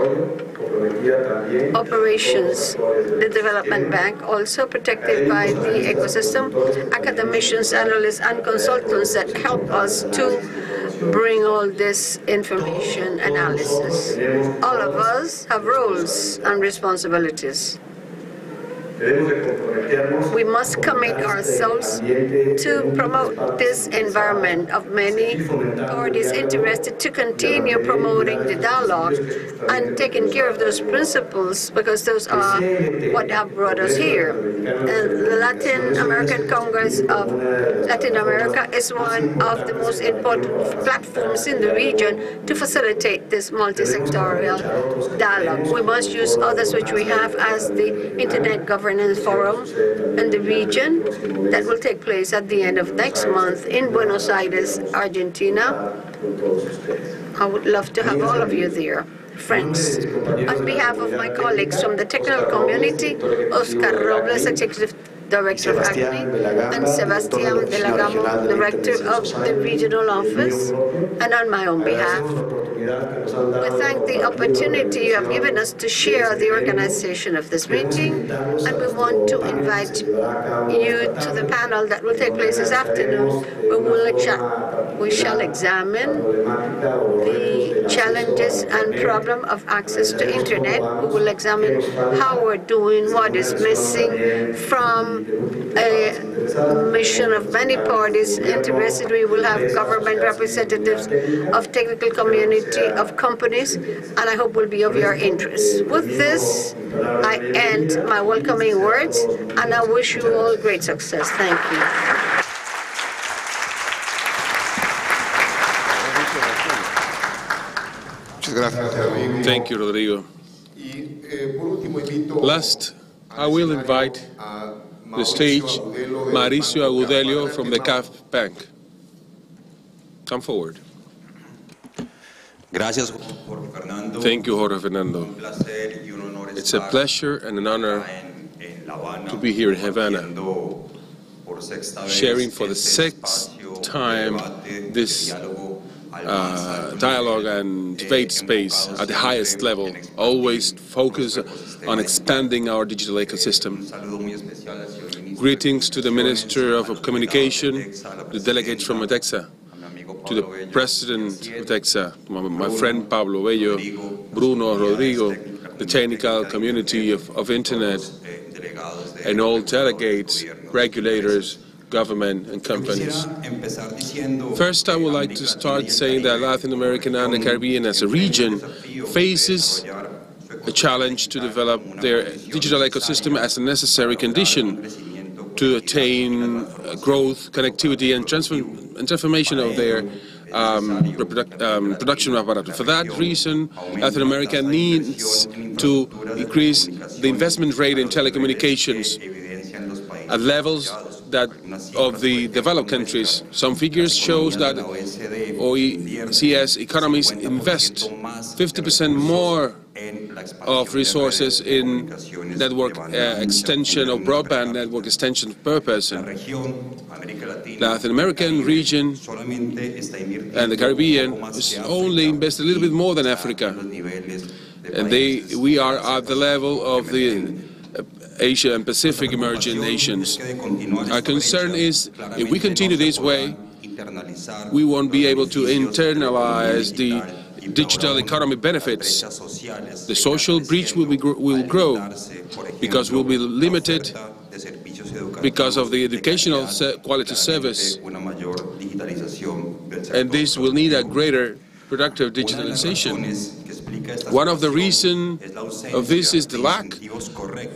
operations. The Development Bank also protected by the ecosystem, academicians, analysts, and consultants that help us to bring all this information analysis. All of us have roles and responsibilities. We must commit ourselves to promote this environment of many parties interested to continue promoting the dialogue and taking care of those principles, because those are what have brought us here. The Latin American Congress of Latin America is one of the most important platforms in the region to facilitate this multi-sectorial dialogue. We must use others which we have, as the Internet Governance Forum in the region that will take place at the end of next month in Buenos Aires, Argentina. I would love to have all of you there. Friends, on behalf of my colleagues from the technical community, Oscar Robles, Executive Director of ACME, and Sebastián de la Gamo, Director of the Regional Office, and on my own behalf, we thank the opportunity you have given us to share the organization of this meeting, and we want to invite you to the panel that will take place this afternoon, where we shall examine the challenges and problem of access to Internet. We will examine how we're doing, what is missing from a mission of many parties interested. We will have government representatives of technical community, of companies, and I hope will be of your interest. With this, I end my welcoming words, and I wish you all great success. Thank you. Thank you, Rodrigo. Last, I will invite the stage Mauricio Agudelo from the CAF Bank. Come forward. Thank you, Jorge Fernando. It's a pleasure and an honor to be here in Havana, sharing for the sixth time this dialogue and debate space at the highest level, always focused on expanding our digital ecosystem. Greetings to the Minister of Communication, the delegates from Metexa, to the President of Metexa, my friend Pablo Bello, Bruno, Rodrigo, the technical community of Internet, and all delegates, regulators, government and companies. First, I would like to start saying that Latin America and the Caribbean as a region faces a challenge to develop their digital ecosystem as a necessary condition to attain growth, connectivity, and transformation of their production apparatus. For that reason, Latin America needs to increase the investment rate in telecommunications at levels that of the developed countries. Some figures show that OECS economies invest 50% more of resources in network extension or broadband network extension per person. The Latin American region and the Caribbean is only invest a little bit more than Africa, and we are at the level of the Asia and Pacific emerging nations. Our concern is, if we continue this way, we won't be able to internalize the digital economy benefits. The social breach will grow because we'll be limited because of the educational quality service, and this will need a greater productive digitalization. One of the reasons of this is the lack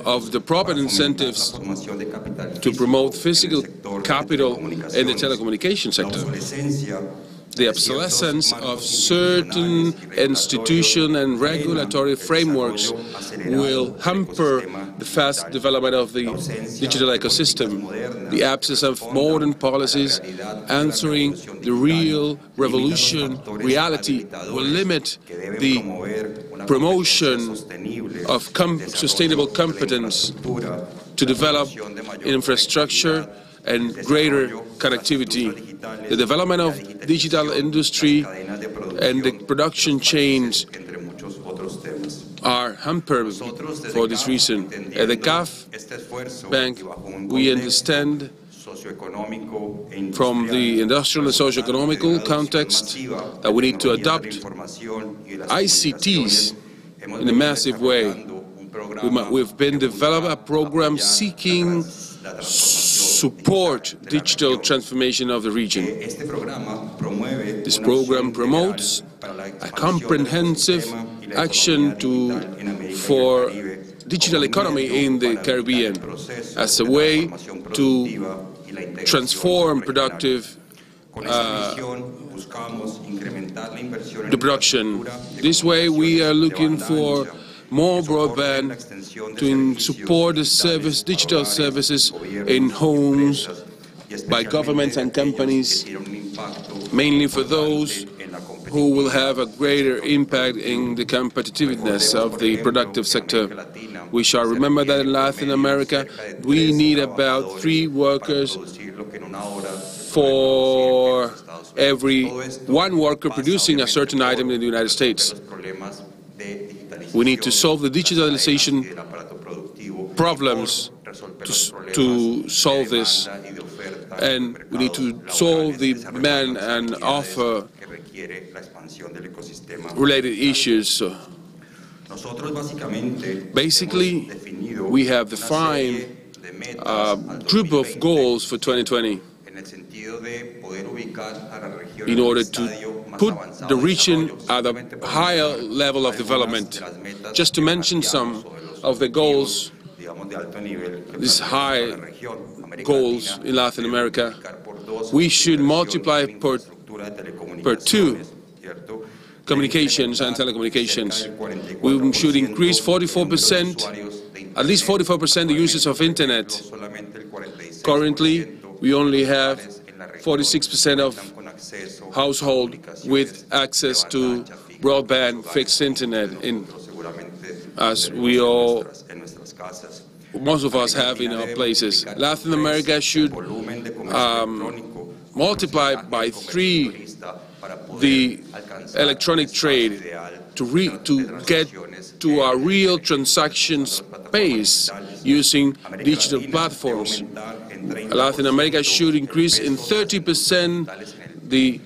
of the proper incentives to promote physical capital in the telecommunication sector. The obsolescence of certain institution and regulatory frameworks will hamper the fast development of the digital ecosystem. The absence of modern policies answering the real revolution reality will limit the promotion of sustainable competence to develop infrastructure and greater connectivity. The development of digital industry and the production chains are hampered for this reason. At the CAF Bank, we understand from the industrial and socio-economical context that we need to adopt ICTs in a massive way We've been developing a program seeking support digital transformation of the region. This program promotes a comprehensive action for digital economy in the Caribbean as a way to transform the production. This way we are looking for more broadband to support the digital services in homes by governments and companies, mainly for those who will have a greater impact in the competitiveness of the productive sector. We shall remember that in Latin America, we need about 3 workers for every 1 worker producing a certain item in the United States. We need to solve the digitalization problems to solve this, and we need to solve the demand and offer related issues. Basically, we have defined a group of goals for 2020 in order to put the region at a higher level of development. Just to mention some of the goals, these high goals in Latin America, we should multiply per 2 communications and telecommunications. We should increase 44%, at least 44% the users of internet. Currently, we only have 46% of households with access to broadband fixed internet, as most of us have in our places. Latin America should multiply by 3 the electronic trade to get to a real transaction space using digital platforms. Latin America should increase in 30% the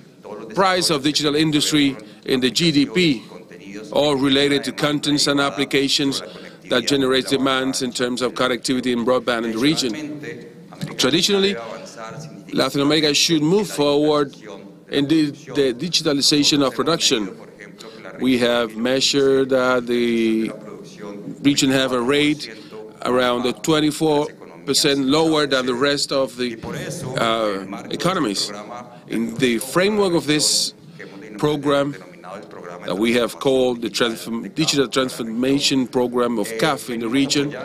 price of digital industry in the GDP, all related to contents and applications that generate demands in terms of connectivity and broadband in the region. Traditionally, Latin America should move forward in the digitalization of production. We have measured that the region have a rate around 24% lower than the rest of the economies. In the framework of this program that we have called the Digital Transformation Program of CAF in the region,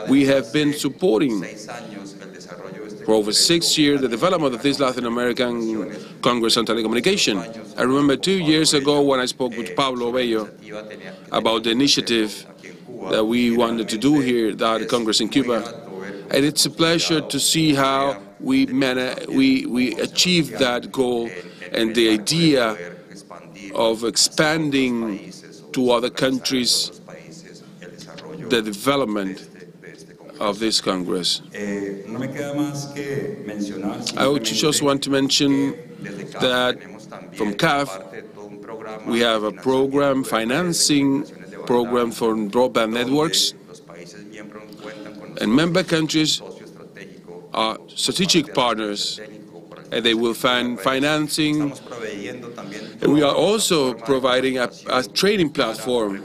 we have been supporting for over 6 years the development of this Latin American Congress on Telecommunication. I remember 2 years ago when I spoke with Pablo Bello about the initiative that we wanted to do here at the Congress in Cuba. And it's a pleasure to see how we achieved that goal and the idea of expanding to other countries the development of this Congress. I just want to mention that from CAF, we have a program, financing program for broadband networks, and member countries are strategic partners, and they will find financing. And we are also providing a training platform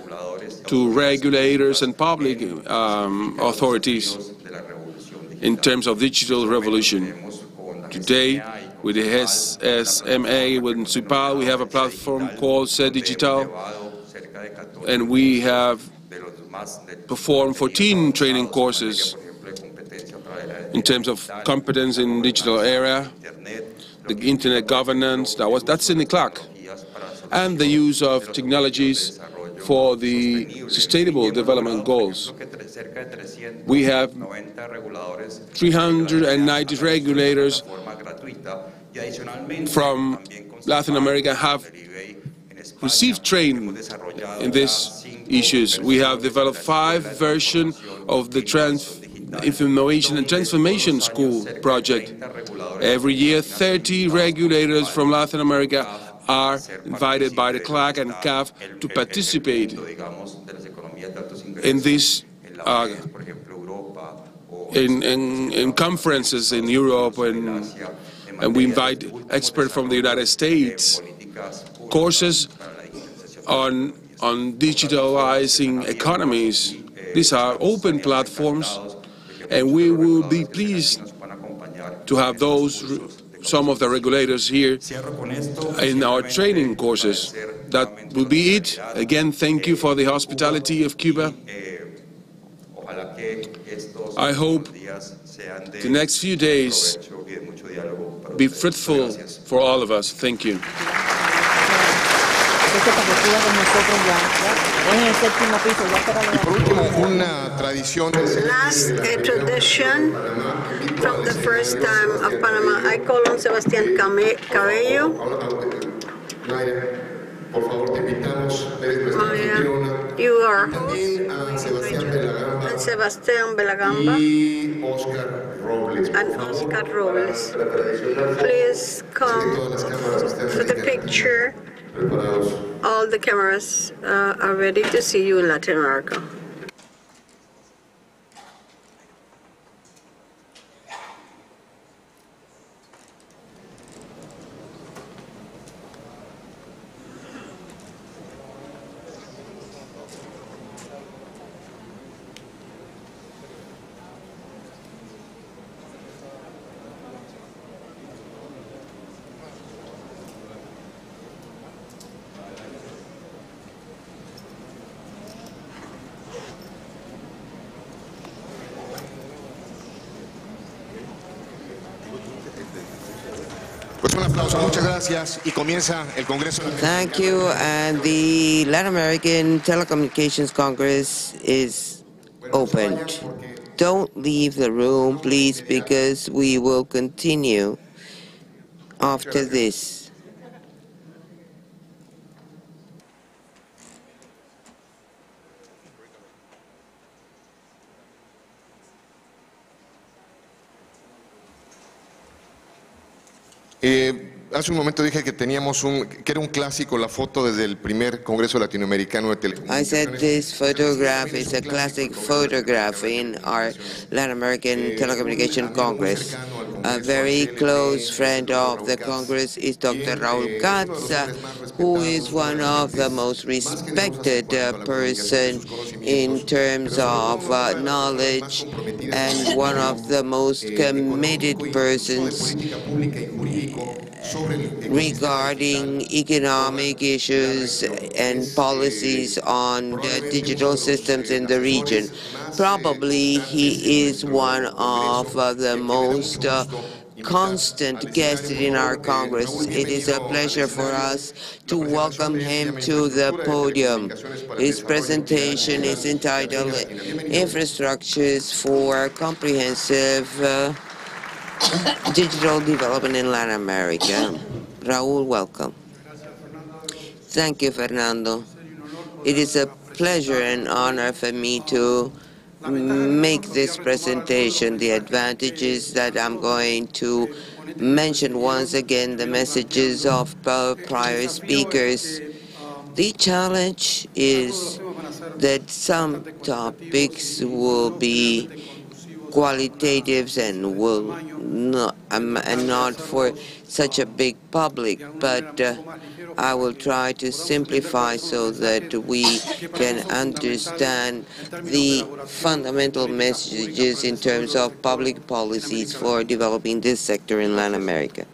to regulators and public authorities in terms of digital revolution. Today, with the SMA, with Municipal, we have a platform called Set Digital, and we have performed 14 training courses in terms of competence in digital area, the internet governance, that's in the clock, and the use of technologies for the Sustainable Development Goals. We have 390 regulators from Latin America have received training in these issues. We have developed 5 versions of the Information and Transformation School project. Every year, 30 regulators from Latin America are invited by the CLAC and CAF to participate in this in conferences in Europe, and we invite experts from the United States, courses on digitalizing economies. These are open platforms, and we will be pleased to have some of the regulators here in our training courses. That will be it. Again, thank you for the hospitality of Cuba. I hope the next few days be fruitful for all of us. Thank you. Last tradition from the first time of Panama, I call on Sebastián Cabello. You are host, and Sebastián Belagamba and Oscar Robles. Please come for the picture. All the cameras are ready to see you in Latin America. Pues un aplauso, muchas gracias, y comienza el Congreso. Thank you, and the Latin American Telecommunications Congress is opened. Don't leave the room, please, because we will continue after this. Hace un momento dije que teníamos que era un clásico la foto desde el primer Congreso Latinoamericano de Telecomunicaciones. I said this photograph is a classic photograph in our Latin American Telecommunication Congress. A very close friend of the Congress is Dr. Raúl Katz, who is one of the most respected person in terms of knowledge and one of the most committed persons regarding economic issues and policies on the digital systems in the region. Probably he is one of the most constant guests in our Congress. It is a pleasure for us to welcome him to the podium. His presentation is entitled Infrastructures for Comprehensive Digital Development in Latin America. Raúl, welcome. Thank you, Fernando. It is a pleasure and honor for me to make this presentation. The advantages that I'm going to mention once again, the messages of prior speakers. The challenge is that some topics will be qualitatives and will not for such a big public, but I will try to simplify so that we can understand the fundamental messages in terms of public policies for developing this sector in Latin America.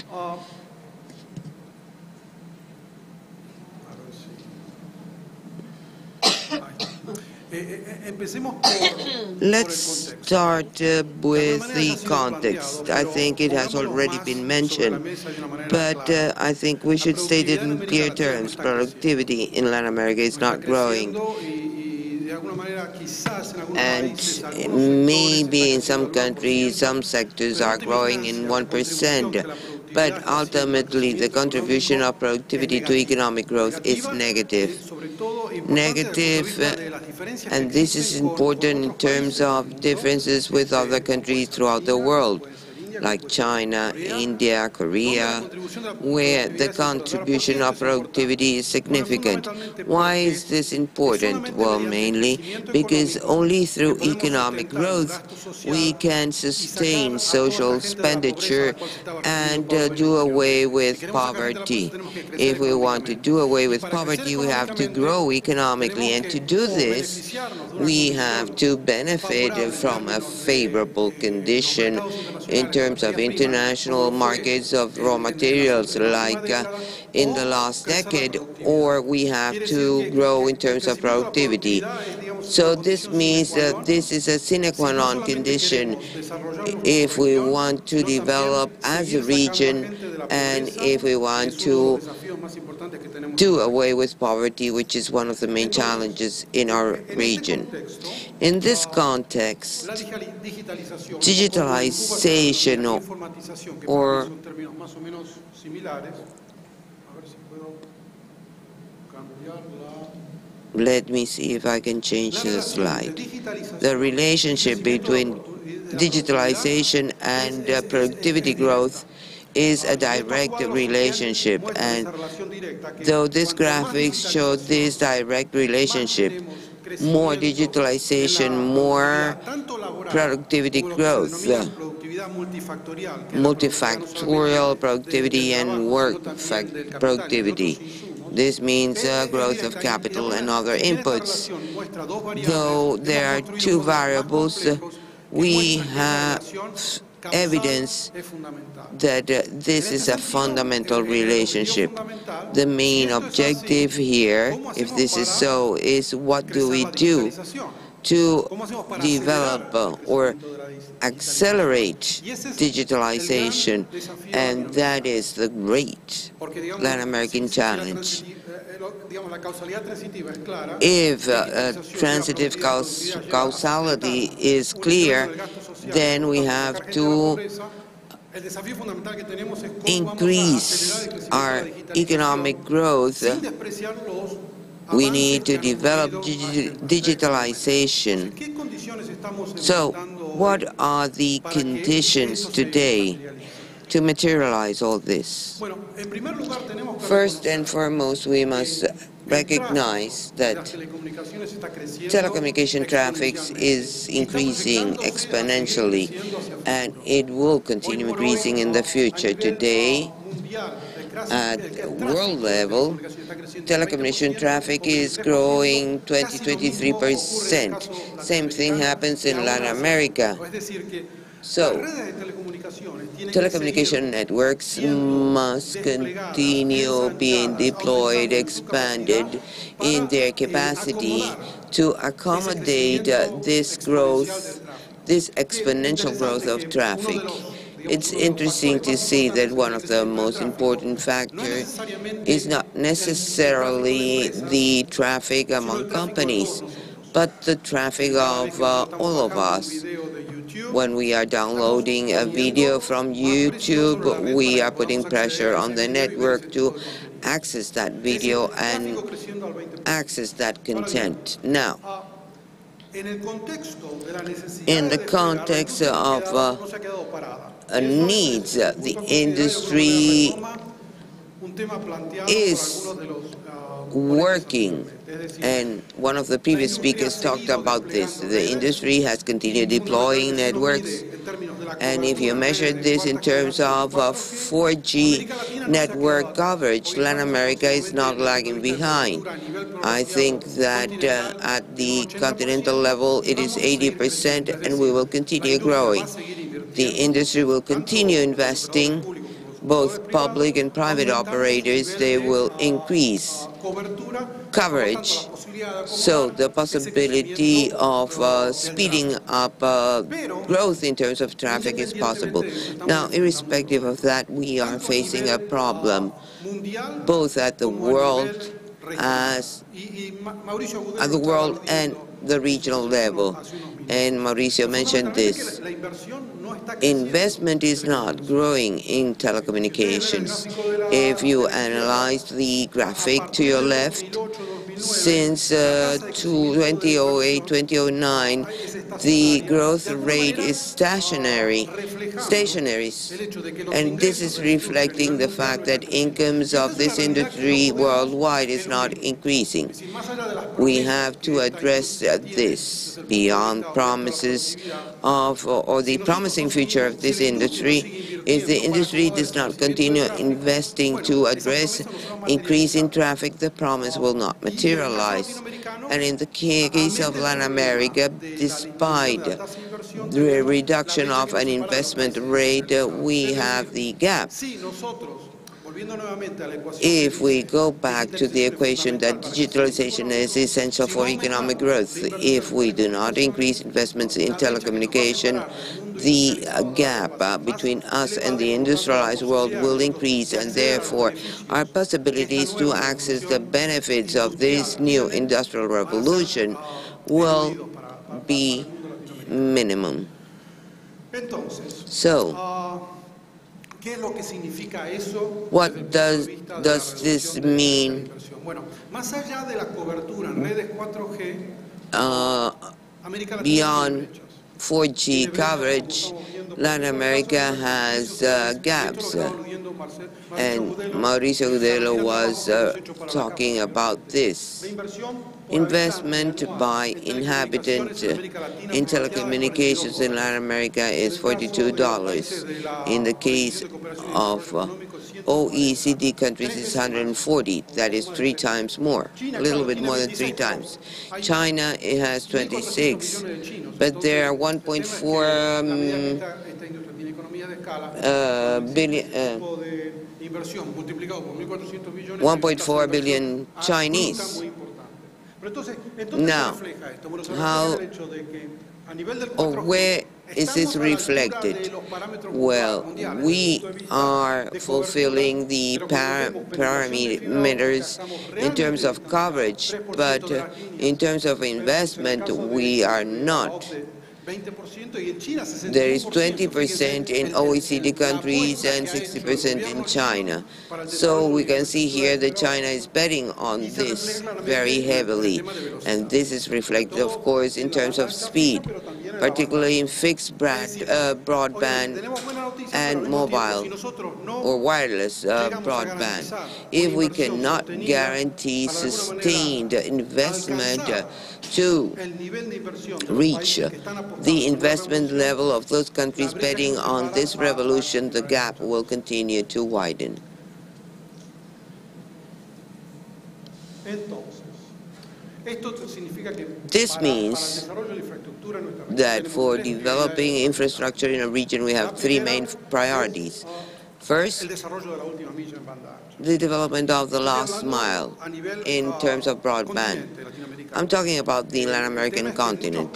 Let's start with the context. I think it has already been mentioned, but I think we should state it in clear terms. Productivity in Latin America is not growing. And maybe in some countries, some sectors are growing in 1%, but ultimately the contribution of productivity to economic growth is negative. And this is important in terms of differences with other countries throughout the world. like China, India, Korea, where the contribution of productivity is significant. Why is this important? Well, mainly because only through economic growth we can sustain social expenditure and do away with poverty. If we want to do away with poverty, we have to grow economically, and to do this, we have to benefit from a favorable condition in terms of international markets of raw materials like in the last decade, or we have to grow in terms of productivity. So this means that this is a sine qua non condition if we want to develop as a region and if we want to do away with poverty, which is one of the main challenges in our region. In this context, digitalization or let me see if I can change the slide. The relationship between digitalization and productivity growth is a direct relationship, and though these graphics show this direct relationship, more digitalization, more productivity growth, multifactorial productivity and work productivity. This means growth of capital and other inputs. Though there are two variables, we have evidence that this is a fundamental relationship. The main objective here, if this is so, is what do we do to develop or accelerate digitalization, and that is the great Latin American challenge. If transitive causality is clear, then we have to increase our economic growth. We need to develop digitalization. So, what are the conditions today to materialize all this? First and foremost, we must recognize that telecommunication traffic is increasing exponentially, and it will continue increasing in the future. Today, at world level, telecommunication traffic is growing 23%. Same thing happens in Latin America. So, telecommunication networks must continue being deployed, expanded in their capacity to accommodate this growth, this exponential growth of traffic. It's interesting to see that one of the most important factors is not necessarily the traffic among companies, but the traffic of all of us. When we are downloading a video from YouTube, we are putting pressure on the network to access that video and access that content. Now, in the context of needs, the industry is working, and one of the previous speakers talked about this. The industry has continued deploying networks, and if you measure this in terms of 4G network coverage, Latin America is not lagging behind. I think that at the continental level it is 80%, and we will continue growing. The industry will continue investing. Both public and private operators, they will increase coverage, so the possibility of speeding up growth in terms of traffic is possible. Now, irrespective of that, we are facing a problem both at the world and the regional level, and Mauricio mentioned this. Investment is not growing in telecommunications. If you analyze the graphic to your left, Since 2008, 2009, the growth rate is stationary, and this is reflecting the fact that incomes of this industry worldwide is not increasing. We have to address this beyond promises of, or the promising future of this industry. If the industry does not continue investing to address increase in traffic, the promise will not materialize. And in the case of Latin America, despite the reduction of an investment rate, we have the gap. If we go back to the equation that digitalization is essential for economic growth, if we do not increase investments in telecommunication, the gap between us and the industrialized world will increase, and therefore our possibilities to access the benefits of this new industrial revolution will be minimum. So, what does this mean? Beyond 4G coverage, Latin America has gaps. And Mauricio Gudelo was talking about this. Investment by inhabitant in telecommunications in Latin America is $42. In the case of OECD countries, it's 140. That is 3 times more, a little bit more than 3 times. China, it has 26, but there are 1.4 billion Chinese. Now, how or where is this reflected? Well, we are fulfilling the parameters in terms of coverage, but in terms of investment, we are not. There is 20% in OECD countries and 60% in China. So we can see here that China is betting on this very heavily. And this is reflected, of course, in terms of speed, particularly in fixed broadband and mobile or wireless broadband. If we cannot guarantee sustained investment to reach the investment level of those countries betting on this revolution, the gap will continue to widen. This means that for developing infrastructure in a region, we have 3 main priorities. First, the development of the last mile in terms of broadband. I'm talking about the Latin American continent.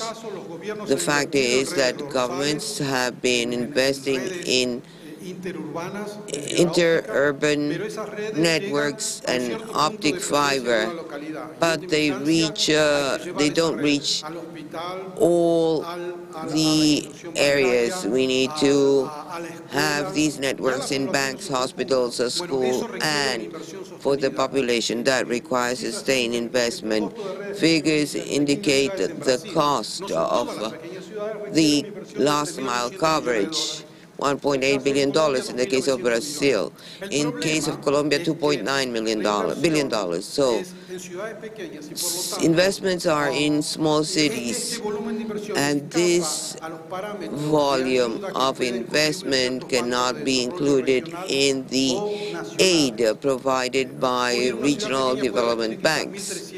The fact is that governments have been investing in interurban networks and optic fiber, but they don't reach all the areas. We need to have these networks in banks, hospitals, schools, and for the population. That requires sustained investment. Figures indicate the cost of the last mile coverage. $1.8 billion in the case of Brazil. In case of Colombia, $2.9 billion. So investments are in small cities, and this volume of investment cannot be included in the aid provided by regional development banks.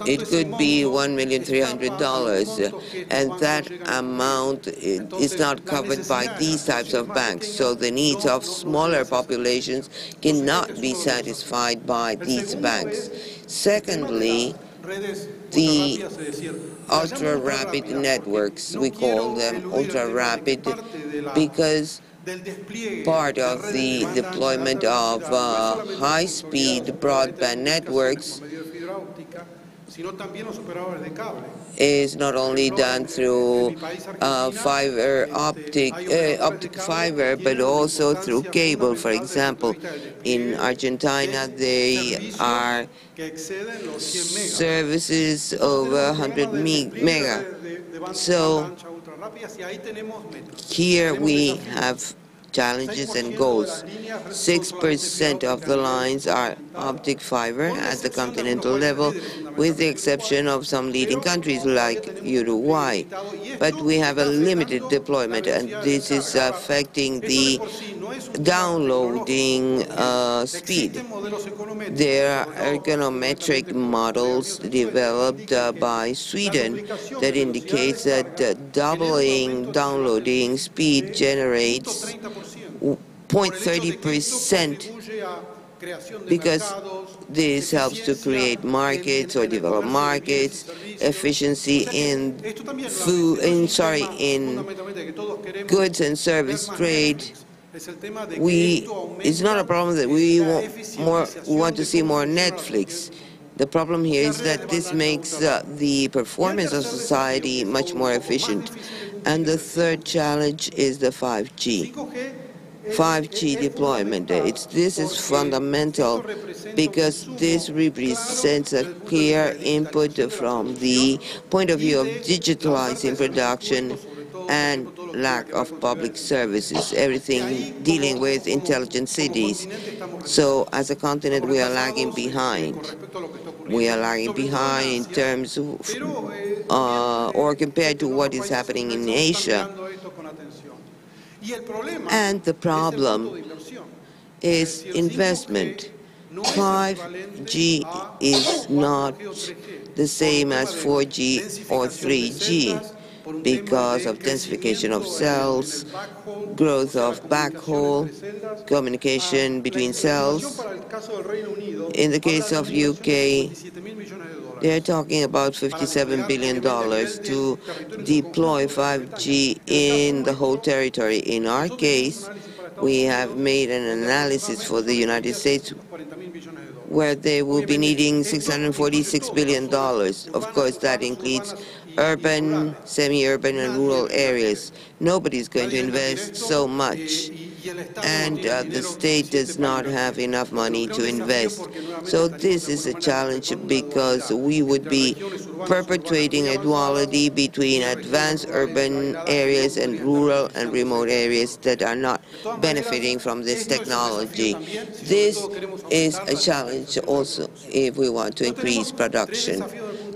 It could be $1,300,000, and that amount is not covered by these types of banks. So the needs of smaller populations cannot be satisfied by these banks. Secondly, the ultra-rapid networks, we call them ultra-rapid because part of the deployment of high-speed broadband networks is not only done through optic fiber, but also through cable. For example, in Argentina, they are services over 100 mega. So here we have challenges and goals. 6% of the lines are optic fiber at the continental level, with the exception of some leading countries like Uruguay. But we have a limited deployment, and this is affecting the downloading speed. There are ergonometric models developed by Sweden that indicates that doubling downloading speed generates 0.30%, because this helps to create markets or develop markets, efficiency in goods and service trade. It's not a problem that we want to see more Netflix. The problem here is that this makes the performance of society much more efficient. And the third challenge is the 5G. 5G deployment. This is fundamental because this represents a clear input from the point of view of digitalizing production and lack of public services, everything dealing with intelligent cities. So as a continent, we are lagging behind. We are lagging behind in terms of, or compared to what is happening in Asia. And the problem is investment. 5G is not the same as 4G or 3G because of densification of cells, growth of backhaul, communication between cells. In the case of UK, they're talking about $57 billion to deploy 5G in the whole territory. In our case, we have made an analysis for the United States where they will be needing $646 billion. Of course, that includes urban, semi-urban, and rural areas. Nobody's going to invest so much, and the state does not have enough money to invest. So this is a challenge because we would be perpetuating a duality between advanced urban areas and rural and remote areas that are not benefiting from this technology. This is a challenge also if we want to increase production.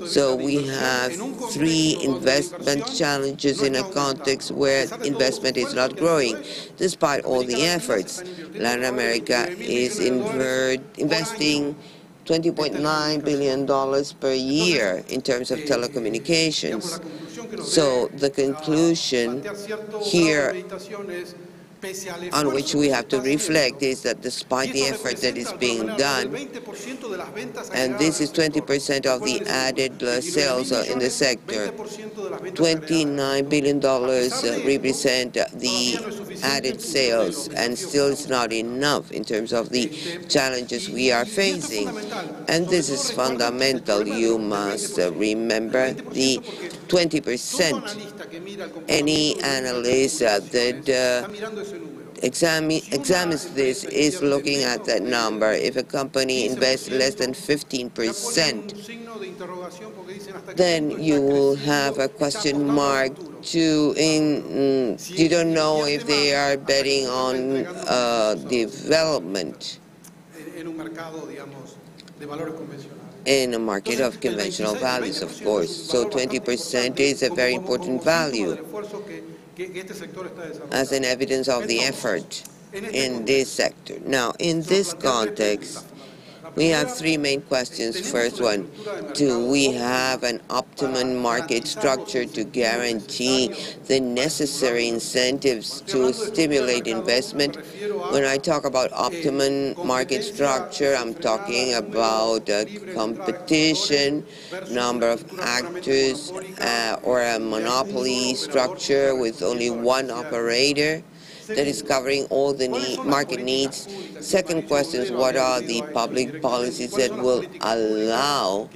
So we have three investment challenges in a context where investment is not growing, despite all the efforts. Latin America is investing $20.9 billion per year in terms of telecommunications. So the conclusion here on which we have to reflect is that despite the effort that is being done, and this is 20% of the added sales in the sector, $29 billion represent the added sales, and still it's not enough in terms of the challenges we are facing. And this is fundamental. You must remember the 20%. Any analyst that examines this is looking at that number. If a company invests less than 15%, then you will have a question mark you don't know if they are betting on development in a market of conventional values, of course. So 20% is a very important value as an evidence of the effort in this sector. Now, in this context, we have three main questions. First one, do we have an optimum market structure to guarantee the necessary incentives to stimulate investment? When I talk about optimum market structure, I'm talking about competition, number of actors, or a monopoly structure with only one operator. that is covering all the market needs. Second question is, what are the public policies that will allow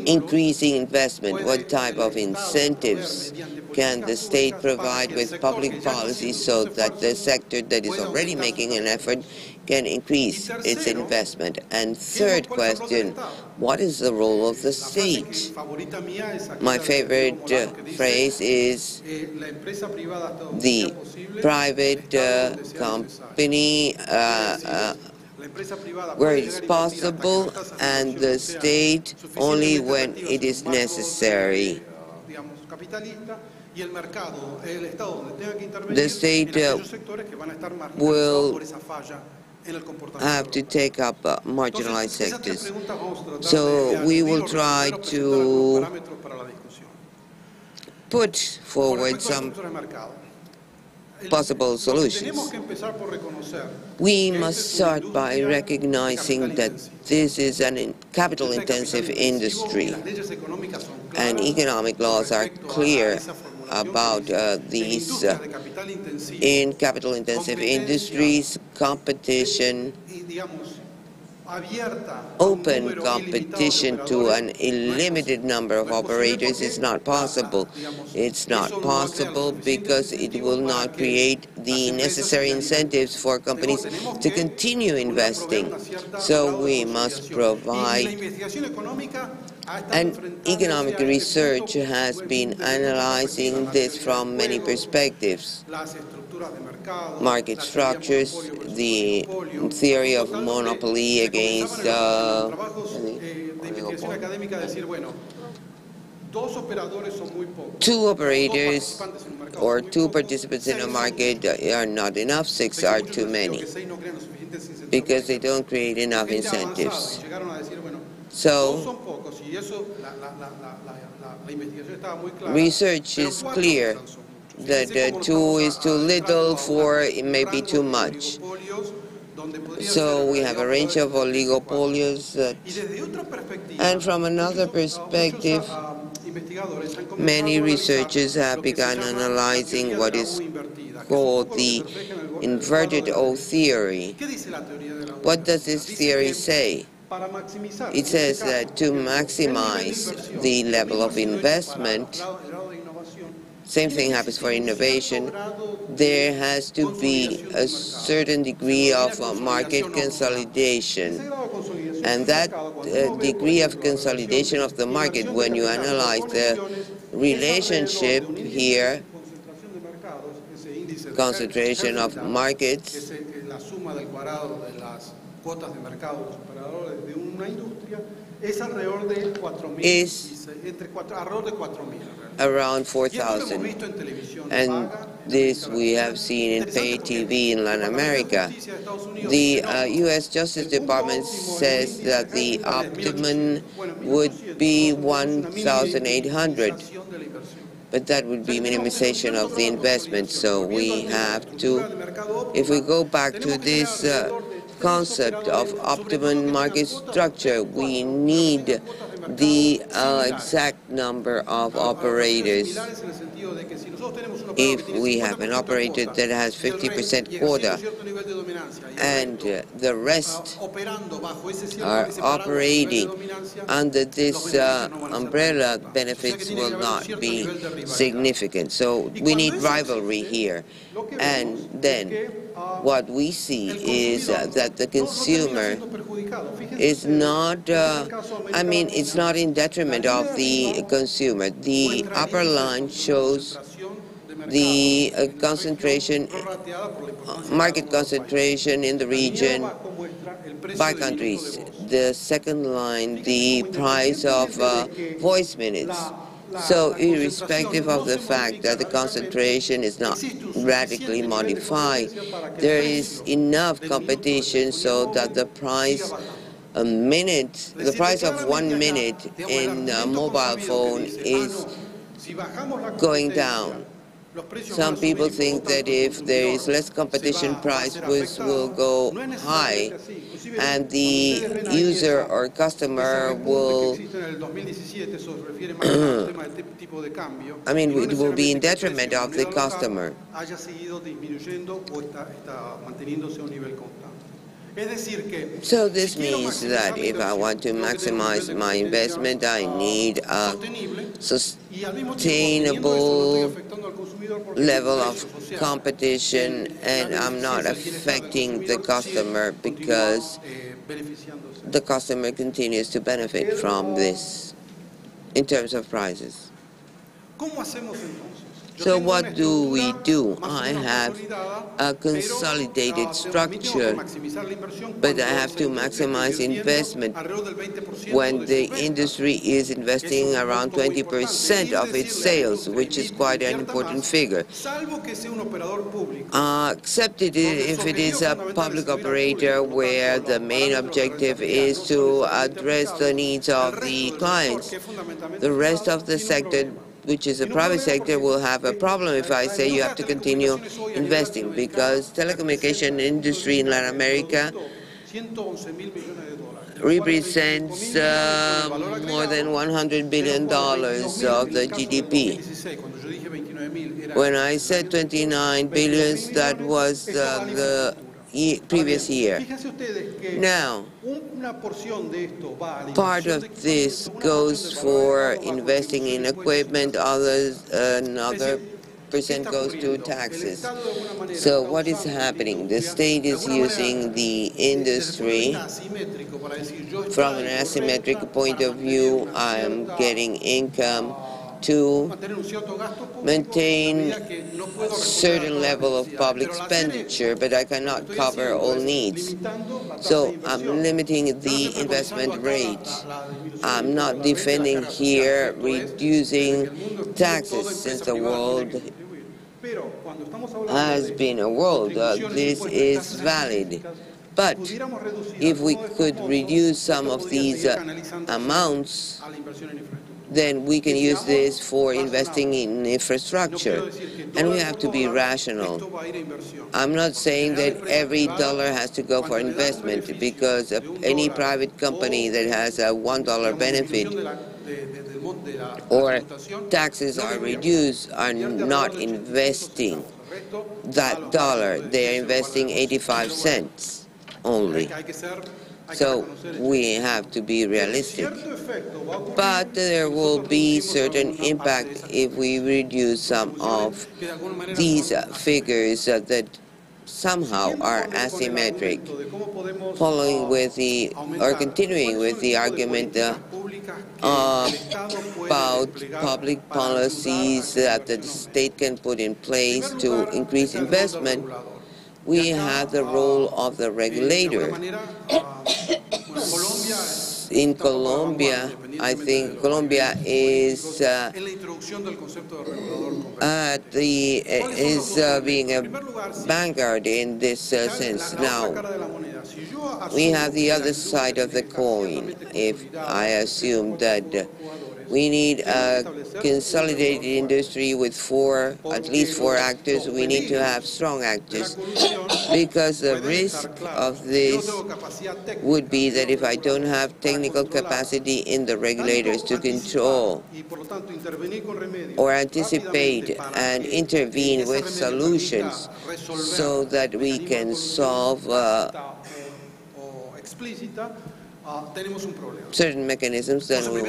increasing investment? What type of incentives can the state provide with public policies so that the sector that is already making an effort can increase its investment? And third question, what is the role of the state? My favorite phrase is the private company where it is possible, and the state only when it is necessary. The state will have to take up marginalized sectors. So we will try to put forward some possible solutions. We must start by recognizing that this is a capital-intensive industry, and economic laws are clear about these. In capital-intensive industries, competition, open competition to an unlimited number of operators is not possible. It's not possible because it will not create the necessary incentives for companies to continue investing. So we must provide, and economic research has been analyzing this from many perspectives. Market structures, the theory of monopoly against two operators or two participants in a market are not enough, 6 are too many, because they don't create enough incentives. So research is clear that 2 is too little, 4 it may be too much. So we have a range of oligopolios and from another perspective, many researchers have begun analyzing what is called the inverted O theory. What does this theory say? It says that to maximize the level of investment, same thing happens for innovation, there has to be a certain degree of market consolidation. And that degree of consolidation of the market, when you analyze the relationship here, concentration of markets, is around 4,000. And this we have seen in pay TV in Latin America. The U.S. Justice Department says that the optimum would be 1,800. But that would be minimization of the investment. So we have to, if we go back to this concept of optimum market structure, we need the exact number of operators. If we have an operator that has 50% quota and the rest are operating under this umbrella, benefits will not be significant. So we need rivalry here. And then what we see is that the consumer is not, it's not in detriment of the consumer. The upper line shows the concentration, market concentration in the region by countries. The second line, the price of voice minutes. So irrespective of the fact that the concentration is not radically modified, there is enough competition so that the price the price of 1 minute in a mobile phone is going down. Some people think that if there is less competition, prices will go high, and the user or customer will, I mean, it will be in detriment of the customer. So this means that if I want to maximize my investment, I need a sustainable level of competition, and I'm not affecting the customer because the customer continues to benefit from this in terms of prices. So what do we do? I have a consolidated structure, but I have to maximize investment when the industry is investing around 20% of its sales, which is quite an important figure. Except if it is a public operator where the main objective is to address the needs of the clients. The rest of the sector, which is the private sector, will have a problem if I say you have to continue investing, because telecommunication industry in Latin America represents more than $100 billion of the GDP. When I said 29 billion, that was the previous year. Now, part of this goes for investing in equipment, another percent goes to taxes. So what is happening? The state is using the industry from an asymmetric point of view. I am getting income to maintain a certain level of public expenditure, but I cannot cover all needs. So I'm limiting the investment rate. I'm not defending here reducing taxes, since the world has been a world. This is valid. But if we could reduce some of these amounts, then we can use this for investing in infrastructure. And we have to be rational. I'm not saying that every dollar has to go for investment, because any private company that has a $1 benefit or taxes are reduced are not investing that dollar. They are investing 85 cents only. So we have to be realistic. But there will be certain impact if we reduce some of these figures that somehow are asymmetric. Following with the, or continuing with the argument about public policies that the state can put in place to increase investment, we have the role of the regulator. In Colombia, I think Colombia is being a vanguard in this sense. Now, we have the other side of the coin. If I assume that we need a consolidated industry with at least four actors, we need to have strong actors, because the risk of this would be that if I don't have technical capacity in the regulators to control or anticipate and intervene with solutions so that we can solve certain mechanisms, then we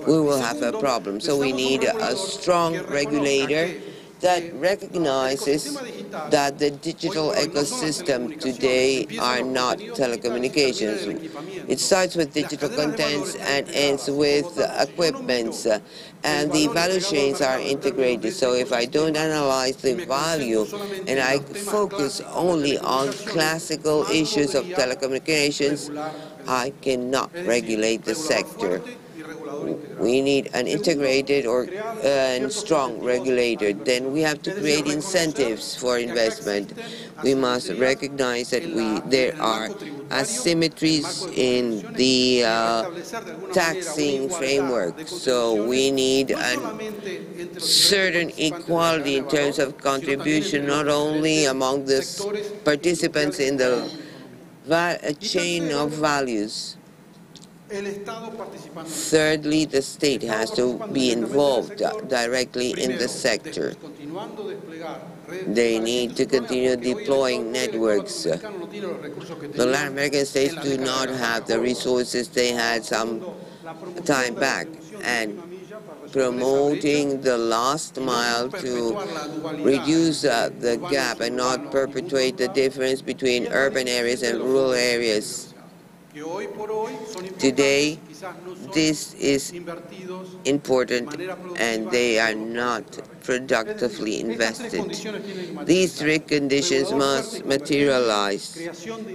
will have a problem. So we need a strong regulator that recognizes that the digital ecosystem today are not telecommunications. It starts with digital contents and ends with equipments, and the value chains are integrated. So if I don't analyze the value and I focus only on classical issues of telecommunications, I cannot regulate the sector. We need an integrated and strong regulator. Then we have to create incentives for investment. We must recognize that there are asymmetries in the taxing framework. So we need a certain equality in terms of contribution, not only among the participants in the chain of values. Thirdly, the state has to be involved directly in the sector. They need to continue deploying networks. The Latin American states do not have the resources they had some time back, and promoting the last mile to reduce the gap and not perpetuate the difference between urban areas and rural areas. Today, this is important and they are not productively invested. These three conditions must materialize: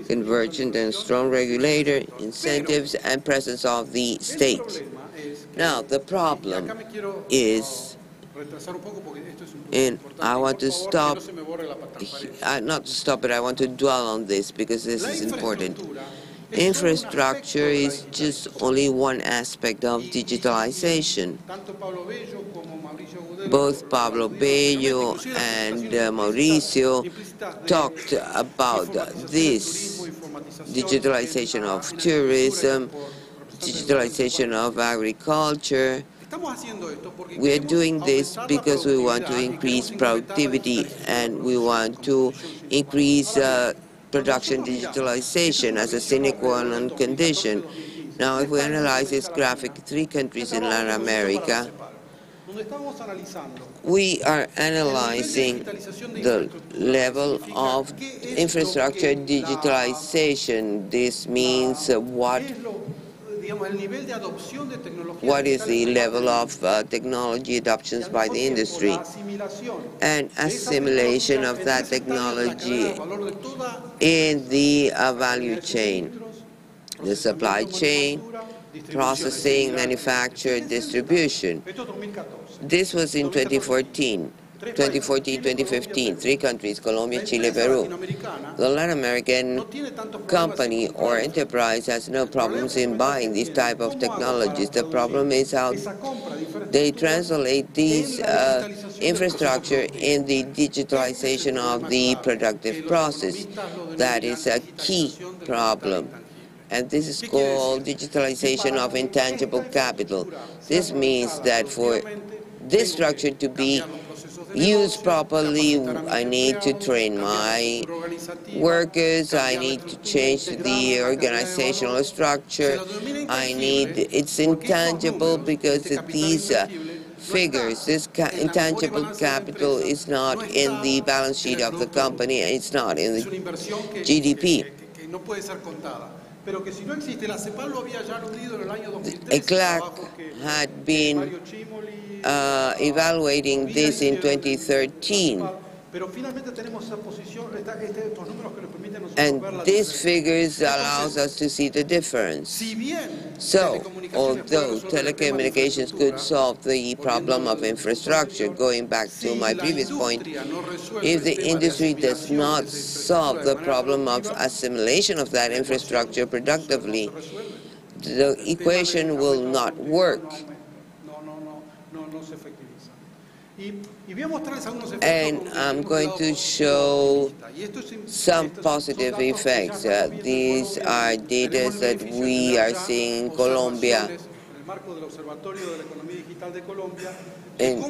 convergent and strong regulator, incentives, and presence of the state. Now, the problem is, and I want to stop, not to stop, but I want to dwell on this because this is important. Infrastructure is just only one aspect of digitalization. Both Pablo Bello and Mauricio talked about this digitalization of tourism, digitalization of agriculture. We are doing this because we want to increase productivity and we want to increase production digitalization as a sine qua non condition. Now, if we analyze this graphic, 3 countries in Latin America, we are analyzing the level of infrastructure digitalization. This means what is the level of technology adoptions by the industry and assimilation of that technology in the value chain, the supply chain, processing, manufacture, distribution. This was in 2014, 2015, 3 countries, Colombia, Chile, Peru. The Latin American company or enterprise has no problems in buying these type of technologies. The problem is how they translate these infrastructure in the digitalization of the productive process. That is a key problem. And this is called digitalization of intangible capital. This means that for this structure to be used properly, I need to train my workers, I need to change the organizational structure, it's intangible because these figures, this intangible capital is not in the balance sheet of the company and it's not in the GDP. ECLAC had been evaluating this in 2013. And these figures allows us to see the difference. So, although telecommunications could solve the problem of infrastructure, going back to my previous point, if the industry does not solve the problem of assimilation of that infrastructure productively, the equation will not work. And I'm going to show some positive effects. These are data that we are seeing in Colombia. And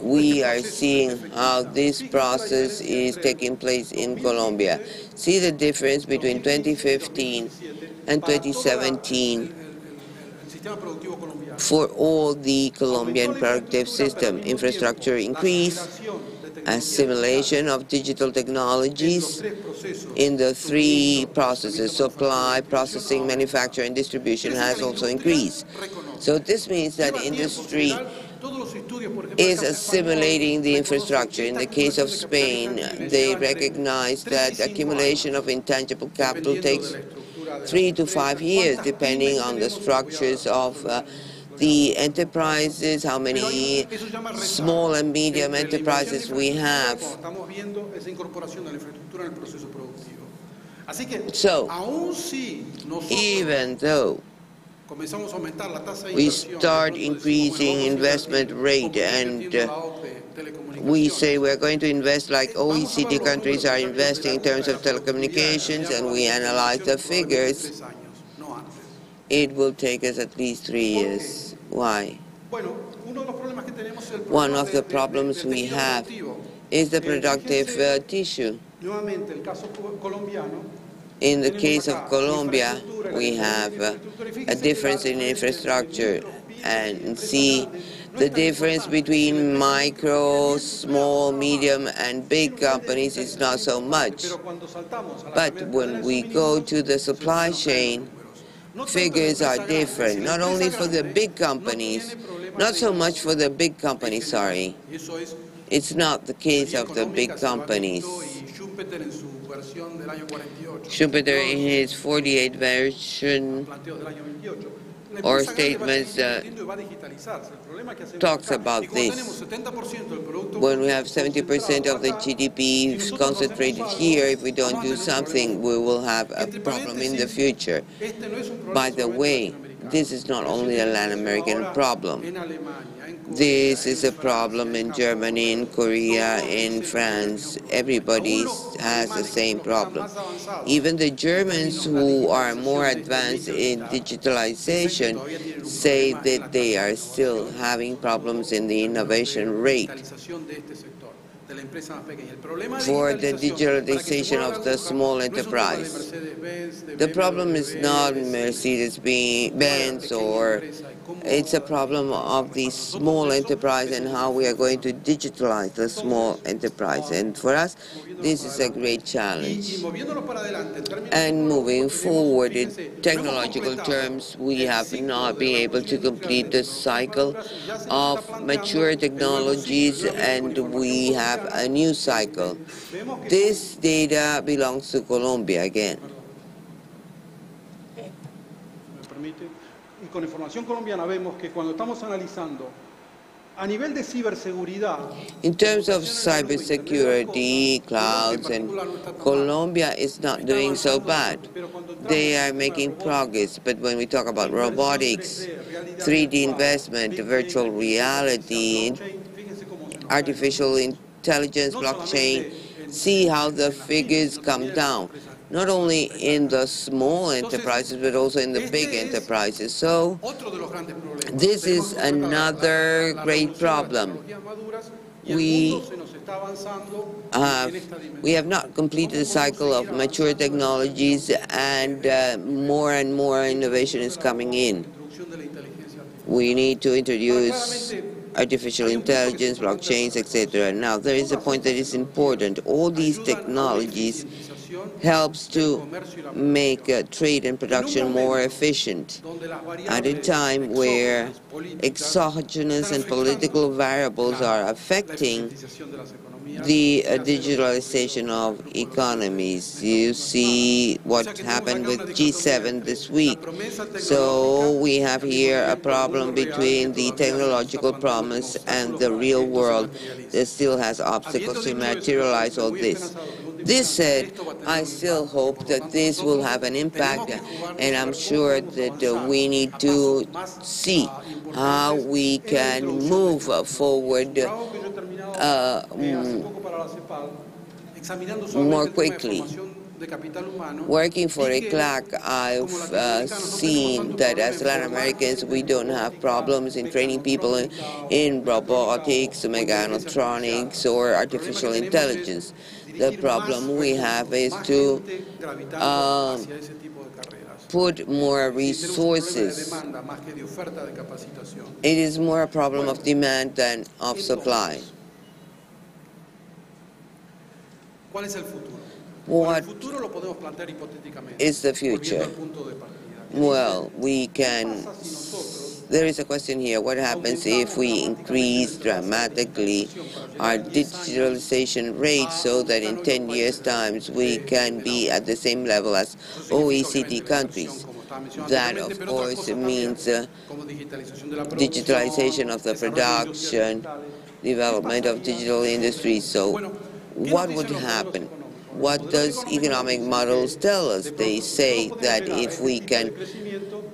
we are seeing how this process is taking place in Colombia. See the difference between 2015 and 2017 for all the Colombian productive system: infrastructure increase, assimilation of digital technologies in the 3 processes: supply, processing, manufacture, and distribution has also increased. So this means that industry is assimilating the infrastructure. In the case of Spain, they recognize that accumulation of intangible capital takes 3 to 5 years, depending on the structures of the enterprises, how many small and medium enterprises we have. So, even though we start increasing investment rate and we say we're going to invest like OECD countries are investing in terms of telecommunications, and we analyze the figures, it will take us at least 3 years. Why? One of the problems we have is the productive tissue. In the case of Colombia, we have a difference in infrastructure, and see the difference between micro, small, medium, and big companies is not so much. But when we go to the supply chain, figures are different, not only for the big companies, not so much for the big companies, sorry. It's not the case of the big companies. Schumpeter in his 48 version or statements talks about this. When we have 70% of the GDP concentrated here, if we don't do something, we will have a problem in the future. By the way, this is not only a Latin American problem. This is a problem in Germany, in Korea, in France. Everybody has the same problem. Even the Germans who are more advanced in digitalization say that they are still having problems in the innovation rate for the digitalization of the small enterprise. The problem is not Mercedes-Benz, or it's a problem of the small enterprise and how we are going to digitalize the small enterprise. And for us, this is a great challenge. And moving forward in technological terms, we have not been able to complete the cycle of mature technologies, and we have a new cycle. This data belongs to Colombia again. Con información colombiana vemos que cuando estamos analizando a nivel de ciberseguridad, in terms of cybersecurity, clouds, and Colombia is not doing so bad. They are making progress, but when we talk about robotics, 3D investment, virtual reality, artificial intelligence, blockchain, see how the figures come down. Not only in the small enterprises, but also in the big enterprises. So this is another great problem. We have not completed the cycle of mature technologies, and more innovation is coming in. We need to introduce artificial intelligence, blockchains, etc. Now, there is a point that is important. All these technologies helps to make trade and production more efficient at a time where exogenous and political variables are affecting the digitalization of economies. You see what happened with G7 this week. So we have here a problem between the technological promise and the real world that still has obstacles to materialize all this. This said, I still hope that this will have an impact, and I'm sure that we need to see how we can move forward more quickly. Working for ECLAC, I've seen that as Latin Americans, we don't have problems in training people in robotics, mechatronics, or artificial intelligence. The problem we have is to put more resources. It is more a problem of demand than of supply. What is the future? Well, there is a question here. What happens if we increase dramatically our digitalization rate so that in 10 years' time we can be at the same level as OECD countries? That, of course, means digitalization of the production, development of digital industries. So what would happen? what does economic models tell us? They say that if we can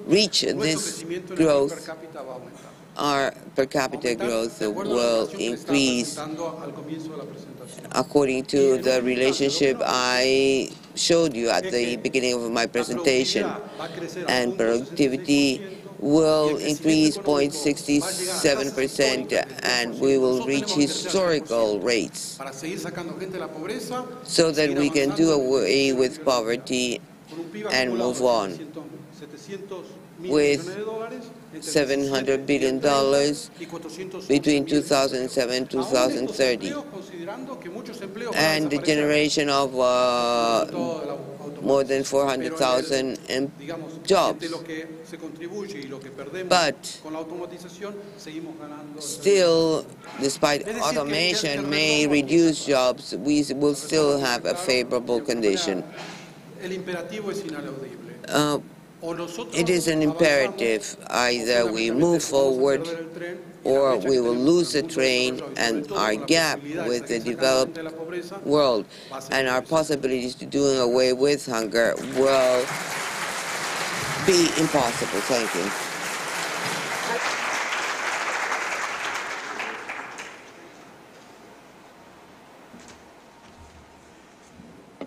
reach this growth, our per capita growth will increase according to the relationship I showed you at the beginning of my presentation, and productivity will increase 0.67%, and we will reach historical rates so that we can do away with poverty and move on with $700 billion between 2007 and 2030, and the generation of more than 400,000 jobs. But still, despite automation may reduce jobs, we will still have a favorable condition. It is an imperative. Either we move forward or we will lose the train, and our gap with the developed world and our possibilities to doing away with hunger will be impossible. Thank you.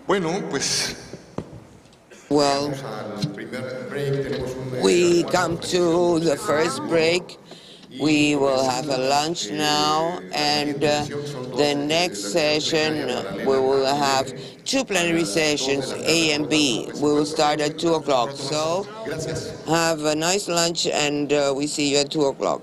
Bueno, pues well, we come to the first break. We will have a lunch now, and the next session we will have two plenary sessions, A and B. We will start at 2 o'clock. So have a nice lunch, and we see you at 2 o'clock.